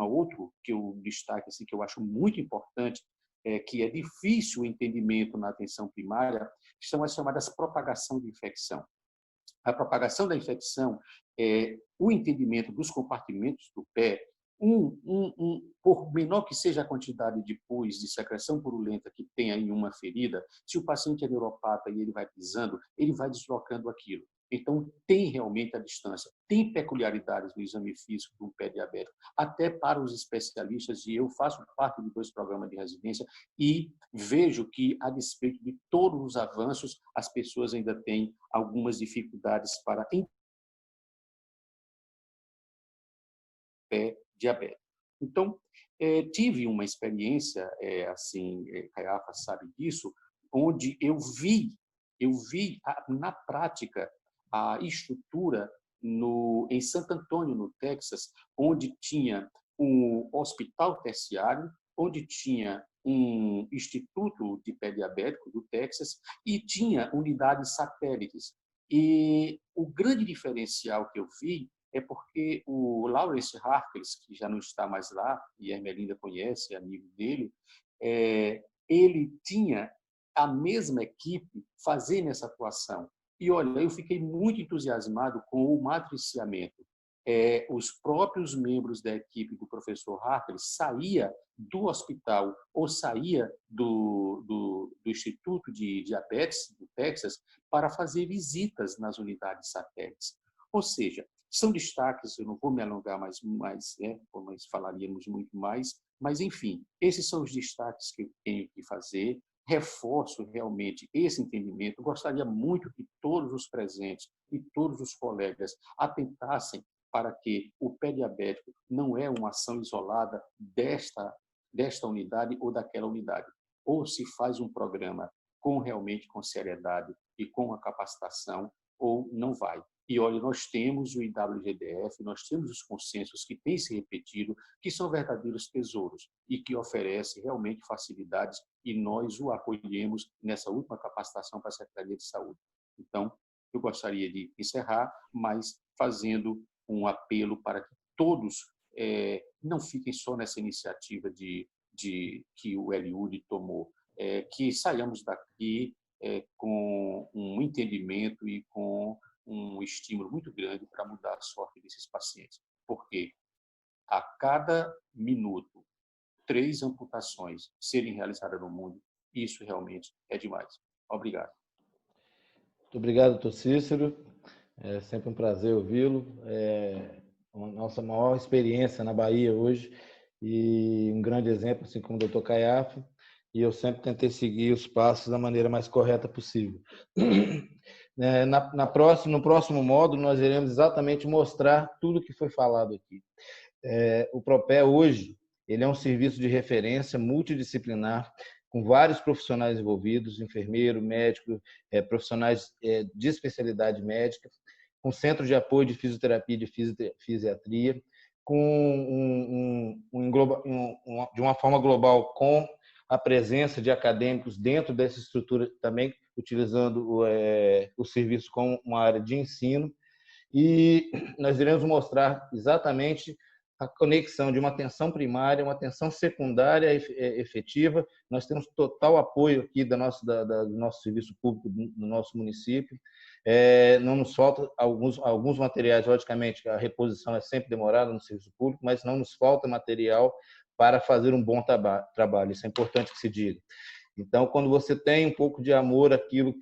S5: outro que eu destaque, assim, que eu acho muito importante, que é difícil o entendimento na atenção primária, são as chamadas propagação de infecção. A propagação da infecção é o entendimento dos compartimentos do pé, por menor que seja a quantidade de pus, de secreção purulenta que tem em uma ferida, se o paciente é neuropata e ele vai pisando, ele vai deslocando aquilo. Então, tem realmente a distância. Tem peculiaridades no exame físico do pé diabético, até para os especialistas, e eu faço parte de 2 programas de residência e vejo que, a despeito de todos os avanços, as pessoas ainda têm algumas dificuldades para pé diabético. Então, tive uma experiência, assim, CAIAFA sabe disso, onde eu vi na prática a estrutura em Santo Antônio, no Texas, onde tinha um hospital terciário, onde tinha um instituto de pé diabético do Texas e tinha unidades satélites. E o grande diferencial que eu vi é porque o Lawrence Harkles, que já não está mais lá, e a Ermelinda conhece, é amigo dele, ele tinha a mesma equipe fazendo essa atuação. E, olha, eu fiquei muito entusiasmado com o matriciamento. Os próprios membros da equipe do professor Harkles saía do hospital ou saía do Instituto de Diabetes do Texas para fazer visitas nas unidades satélites. Ou seja, são destaques, eu não vou me alongar mais como nós falaríamos muito mais, mas, enfim, esses são os destaques que eu tenho que fazer. Reforço realmente esse entendimento. Gostaria muito que todos os presentes e todos os colegas atentassem para que o pé diabético não é uma ação isolada desta unidade ou daquela unidade. Ou se faz um programa realmente com seriedade e com a capacitação, ou não vai. E, olha, nós temos o IWGDF, nós temos os consensos que têm se repetido, que são verdadeiros tesouros e que oferecem realmente facilidades, e nós o acolhemos nessa última capacitação para a Secretaria de Saúde. Então, eu gostaria de encerrar, mas fazendo um apelo para que todos não fiquem só nessa iniciativa que o Eliud tomou, que saiamos daqui com um entendimento e com um estímulo muito grande para mudar a sorte desses pacientes. Porque a cada minuto, 3 amputações serem realizadas no mundo, isso realmente é demais. Obrigado.
S2: Muito obrigado, doutor Cícero. É sempre um prazer ouvi-lo. É a nossa maior experiência na Bahia hoje e um grande exemplo, assim como o Dr. Caiafa. E eu sempre tentei seguir os passos da maneira mais correta possível. No próximo módulo, nós iremos exatamente mostrar tudo que foi falado aqui. O Propé hoje, ele é um serviço de referência multidisciplinar, com vários profissionais envolvidos, enfermeiro, médico, profissionais de especialidade médica, com centro de apoio de fisioterapia e de fisiatria, de uma forma global, com a presença de acadêmicos dentro dessa estrutura, também utilizando o serviço como uma área de ensino. E nós iremos mostrar exatamente a conexão de uma atenção primária, uma atenção secundária efetiva. Nós temos total apoio aqui do nosso serviço público do nosso município. Não nos falta alguns materiais, logicamente, a reposição é sempre demorada no serviço público, mas não nos falta material para fazer um bom trabalho. Isso é importante que se diga. Então, quando você tem um pouco de amor àquilo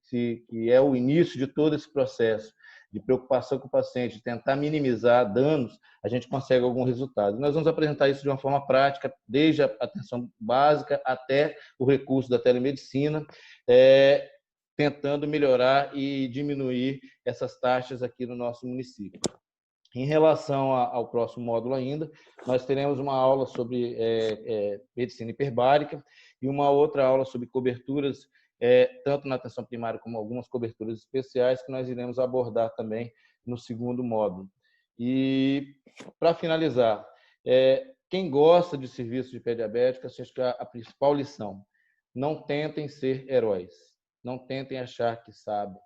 S2: que é o início de todo esse processo, de preocupação com o paciente, de tentar minimizar danos, a gente consegue algum resultado. Nós vamos apresentar isso de uma forma prática, desde a atenção básica até o recurso da telemedicina, tentando melhorar e diminuir essas taxas aqui no nosso município. Em relação ao próximo módulo ainda, nós teremos uma aula sobre medicina hiperbárica e uma outra aula sobre coberturas, tanto na atenção primária como algumas coberturas especiais, que nós iremos abordar também no segundo módulo. E, para finalizar, quem gosta de serviço de pé diabético, acho que a principal lição: não tentem ser heróis, não tentem achar que sabem.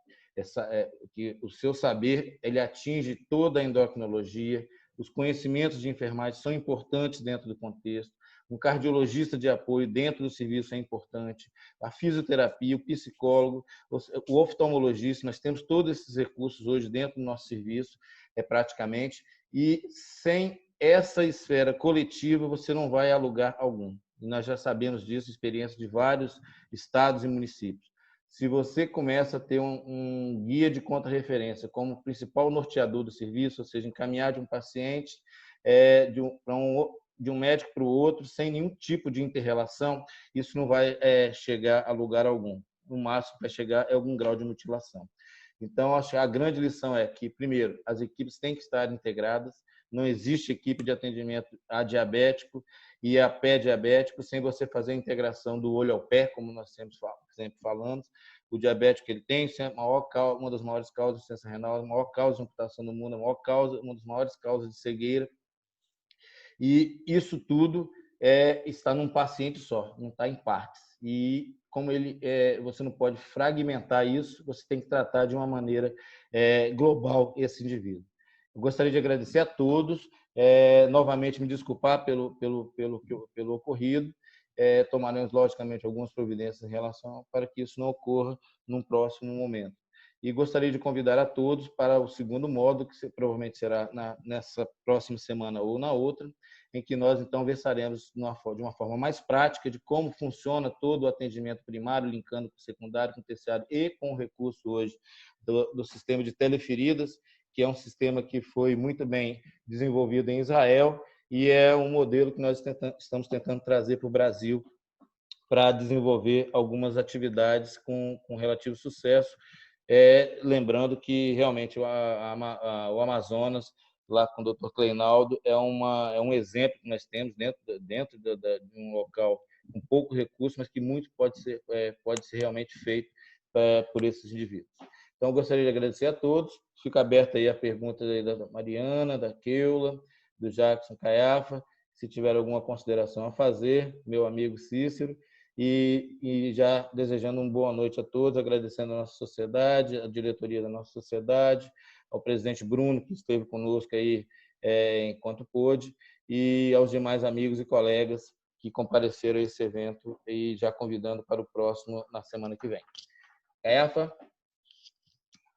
S2: Que o seu saber ele atinge toda a endocrinologia, os conhecimentos de enfermagem são importantes dentro do contexto, um cardiologista de apoio dentro do serviço é importante, a fisioterapia, o psicólogo, o oftalmologista, nós temos todos esses recursos hoje dentro do nosso serviço, praticamente, e sem essa esfera coletiva você não vai a lugar algum. E nós já sabemos disso, experiência de vários estados e municípios. Se você começa a ter um guia de contra-referência como principal norteador do serviço, ou seja, encaminhar de um paciente de um médico para o outro, sem nenhum tipo de inter-relação, isso não vai chegar a lugar algum. No máximo vai chegar a algum grau de mutilação. Então, acho que a grande lição é que, primeiro, as equipes têm que estar integradas, não existe equipe de atendimento a diabético e a pé diabético sem você fazer a integração do olho ao pé, como nós sempre falamos. O diabético ele tem uma das maiores causas de insuficiência renal, a maior causa de amputação no mundo, uma das maiores causas de cegueira. E isso tudo está num paciente só, não está em partes. E como você não pode fragmentar isso, você tem que tratar de uma maneira global esse indivíduo. Eu gostaria de agradecer a todos, novamente me desculpar pelo ocorrido, tomaremos logicamente algumas providências em relação para que isso não ocorra num próximo momento. E gostaria de convidar a todos para o segundo módulo, que provavelmente será nessa próxima semana ou na outra, em que nós então versaremos de uma forma mais prática de como funciona todo o atendimento primário, linkando com o secundário, com o terciário e com o recurso hoje do sistema de teleferidas, que é um sistema que foi muito bem desenvolvido em Israel e é um modelo que nós estamos tentando trazer para o Brasil para desenvolver algumas atividades com relativo sucesso. Lembrando que realmente o Amazonas, lá com o Dr. Cleinaldo, é um exemplo que nós temos dentro de um local com pouco recurso, mas que muito pode ser realmente feito por esses indivíduos. Então, eu gostaria de agradecer a todos. Fica aberta aí a pergunta da Mariana, da Keula, do Jackson Caiafa, se tiver alguma consideração a fazer, meu amigo Cícero, e já desejando uma boa noite a todos, agradecendo a nossa sociedade, a diretoria da nossa sociedade, ao presidente Bruno, que esteve conosco aí enquanto pôde, e aos demais amigos e colegas que compareceram a esse evento e já convidando para o próximo na semana que vem. Caiafa?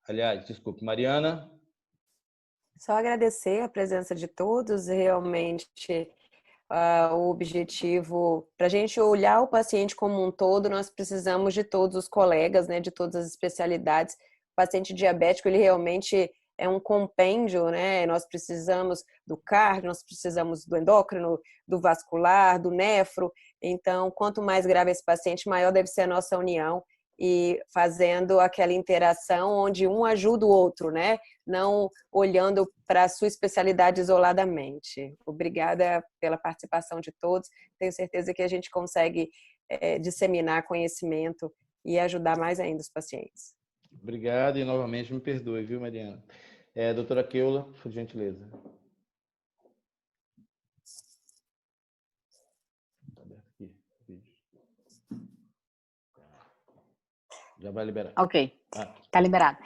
S2: Aliás, desculpe, Mariana.
S1: Só agradecer a presença de todos, realmente o objetivo, para a gente olhar o paciente como um todo, nós precisamos de todos os colegas, né, de todas as especialidades, paciente diabético, ele realmente é um compêndio, né? Nós precisamos do cardio, nós precisamos do endócrino, do vascular, do nefro. Então, quanto mais grave esse paciente, maior deve ser a nossa união e fazendo aquela interação onde um ajuda o outro, né? Não olhando para a sua especialidade isoladamente. Obrigada pela participação de todos. Tenho certeza que a gente consegue disseminar conhecimento e ajudar mais ainda os pacientes.
S2: Obrigado e novamente me perdoe, viu, Mariana? Doutora Keula, por gentileza. Já vai liberar.
S4: Ok, está liberado.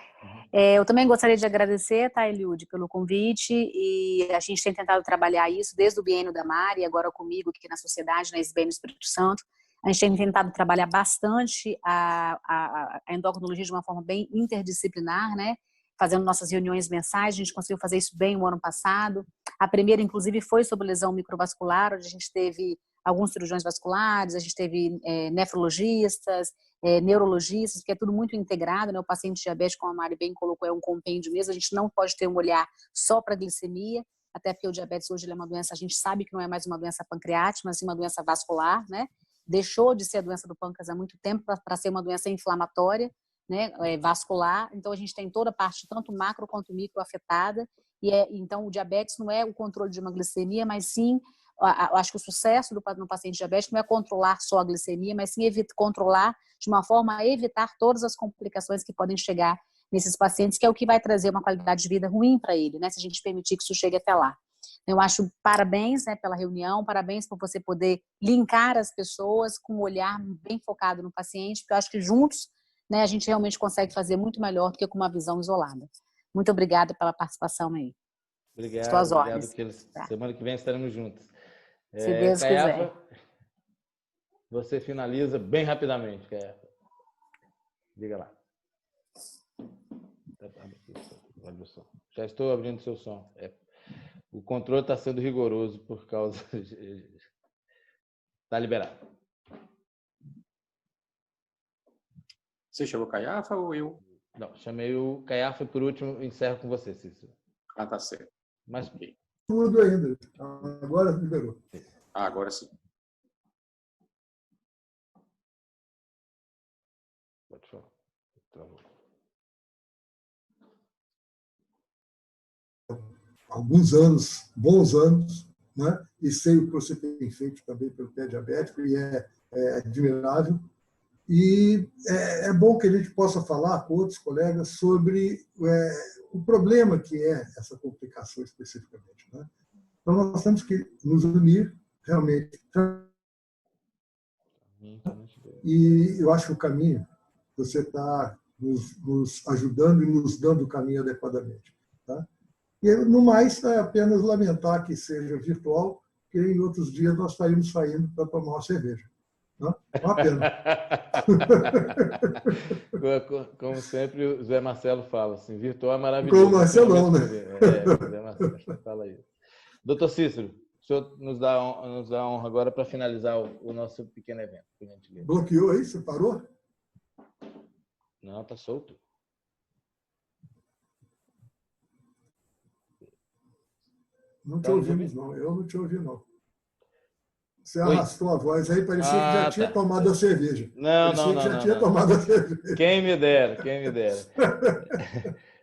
S4: Eu também gostaria de agradecer, tá, Eliud, pelo convite, e a gente tem tentado trabalhar isso desde o biênio da Mari, agora comigo aqui na sociedade, na SBN Espírito Santo. A gente tem tentado trabalhar bastante a endocrinologia de uma forma bem interdisciplinar, né? Fazendo nossas reuniões mensais, a gente conseguiu fazer isso bem o ano passado. A primeira, inclusive, foi sobre lesão microvascular, onde a gente teve alguns cirurgiões vasculares, a gente teve nefrologistas, neurologistas, que é tudo muito integrado, né? O paciente diabético, como a Mari bem colocou, é um compêndio mesmo, a gente não pode ter um olhar só para a glicemia, até porque o diabetes hoje é uma doença, a gente sabe que não é mais uma doença pancreática, mas sim uma doença vascular, né? Deixou de ser a doença do pâncreas há muito tempo para ser uma doença inflamatória, né? Vascular, então a gente tem toda a parte, tanto macro quanto micro afetada, então o diabetes não é o controle de uma glicemia, mas sim, eu acho que o sucesso no paciente diabético não é controlar só a glicemia, mas sim controlar de uma forma a evitar todas as complicações que podem chegar nesses pacientes, que é o que vai trazer uma qualidade de vida ruim para ele, né? Se a gente permitir que isso chegue até lá. Eu acho parabéns, né, pela reunião, parabéns por você poder linkar as pessoas com um olhar bem focado no paciente, porque eu acho que juntos, né, a gente realmente consegue fazer muito melhor do que com uma visão isolada. Muito obrigada pela participação aí. Estou às ordens.
S2: Semana que vem estaremos juntos.
S4: Se Deus
S2: Caiafa,
S4: quiser.
S2: você finaliza bem rapidamente, Caiafa. Diga lá. Já estou abrindo seu som. O controle está sendo rigoroso por causa de... Está liberado.
S5: Você chamou Caiafa ou eu?
S2: Não, chamei o Caiafa e por último encerro com você, Cícero.
S5: Ah, tá certo.
S2: Mas
S5: okay.
S3: Tudo ainda. Agora liberou.
S5: Agora sim.
S2: Pode falar.
S3: Alguns anos, bons anos, né? E sei o que você tem feito também pelo pé diabético, e é admirável. E é bom que a gente possa falar com outros colegas sobre o problema que é essa complicação especificamente, né? Então, nós temos que nos unir realmente. E eu acho que o caminho, você está nos ajudando e nos dando o caminho adequadamente. Tá? E, no mais, é apenas lamentar que seja virtual, porque em outros dias nós estaríamos saindo para tomar uma cerveja. Não? Uma pena.
S2: Como sempre, o Zé Marcelo fala, assim, virtual é maravilhoso.
S3: Como o Marcelão, né?
S2: O Zé Marcelo fala isso. Doutor Cícero, o senhor nos dá a honra agora para finalizar o nosso pequeno evento.
S3: Bloqueou aí? Você parou?
S2: Não, está solto.
S3: Não te ouvimos, não. Eu não te ouvi, não. Você arrastou a voz aí, parecia que já tinha tomado a cerveja.
S2: Não.
S3: Tomado a cerveja.
S2: Quem me dera.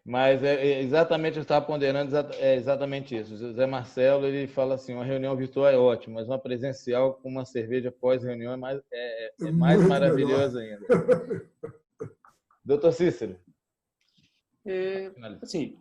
S2: Mas exatamente, eu estava ponderando exatamente isso. O Zé Marcelo, ele fala assim, uma reunião virtual é ótima, mas uma presencial com uma cerveja pós-reunião é mais maravilhosa ainda. Doutor Cícero.
S5: Assim,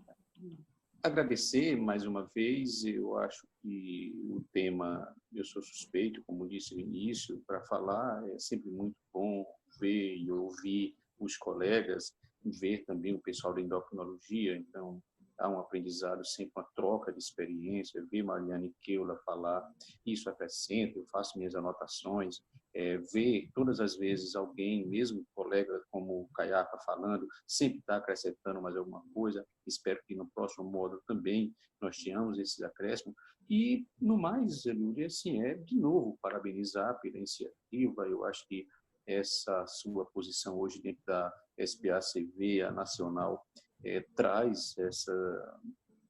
S5: agradecer mais uma vez, eu acho que o tema, eu sou suspeito, como disse no início, para falar, é sempre muito bom ver e ouvir os colegas, ver também o pessoal da endocrinologia, então há um aprendizado, sempre uma troca de experiência, ver Mariana Keula falar, isso acrescenta, eu faço minhas anotações, ver todas as vezes alguém, mesmo colega como o Caiafa falando, sempre está acrescentando mais alguma coisa, espero que no próximo módulo também nós tenhamos esses acréscimos, e no mais, Elúlia, assim, de novo, parabenizar pela iniciativa, eu acho que essa sua posição hoje dentro da SBACV, a nacional, traz essa,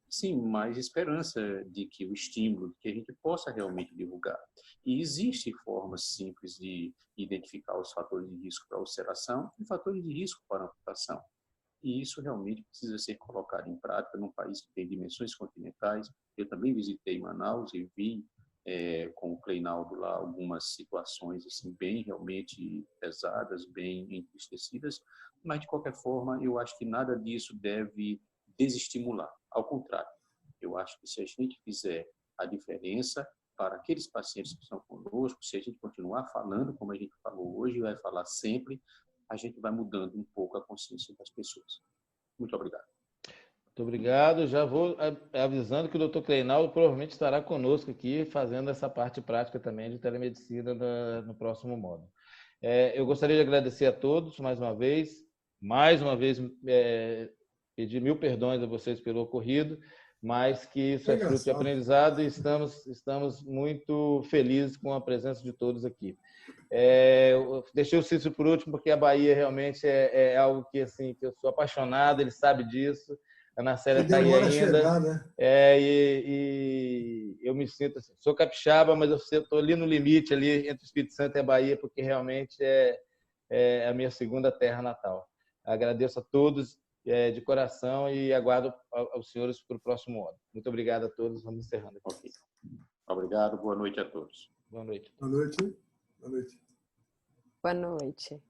S5: sim, mais esperança de que o estímulo, de que a gente possa realmente divulgar. E existem formas simples de identificar os fatores de risco para a ulceração e fatores de risco para a amputação. E isso realmente precisa ser colocado em prática num país que tem dimensões continentais. Eu também visitei Manaus e vi com o Cleinaldo lá algumas situações assim bem realmente pesadas, bem entristecidas, mas de qualquer forma eu acho que nada disso deve desestimular. Ao contrário, eu acho que se a gente fizer a diferença para aqueles pacientes que estão conosco, se a gente continuar falando como a gente falou hoje, vai falar sempre, a gente vai mudando um pouco a consciência das pessoas. Muito obrigado.
S2: Muito obrigado. Já vou avisando que o Dr. Cleinaldo provavelmente estará conosco aqui, fazendo essa parte prática também de telemedicina no próximo módulo. Eu gostaria de agradecer a todos mais uma vez. Pedir 1000 perdões a vocês pelo ocorrido, mas que isso é fruto de aprendizado e estamos muito felizes com a presença de todos aqui. Eu deixei o Cícero por último, porque a Bahia realmente é algo que, assim, que eu sou apaixonado, ele sabe disso. A Ana Célia está aí ainda.
S3: Chegar, né?
S2: E eu me sinto assim, sou capixaba, mas eu estou ali no limite, ali entre o Espírito Santo e a Bahia, porque realmente é a minha segunda terra natal. Agradeço a todos de coração e aguardo aos senhores para o próximo ano. Muito obrigado a todos. Vamos encerrando aqui.
S5: Okay. Obrigado. Boa noite a todos.
S2: Boa noite.
S3: Boa noite. Boa noite.
S1: Boa noite.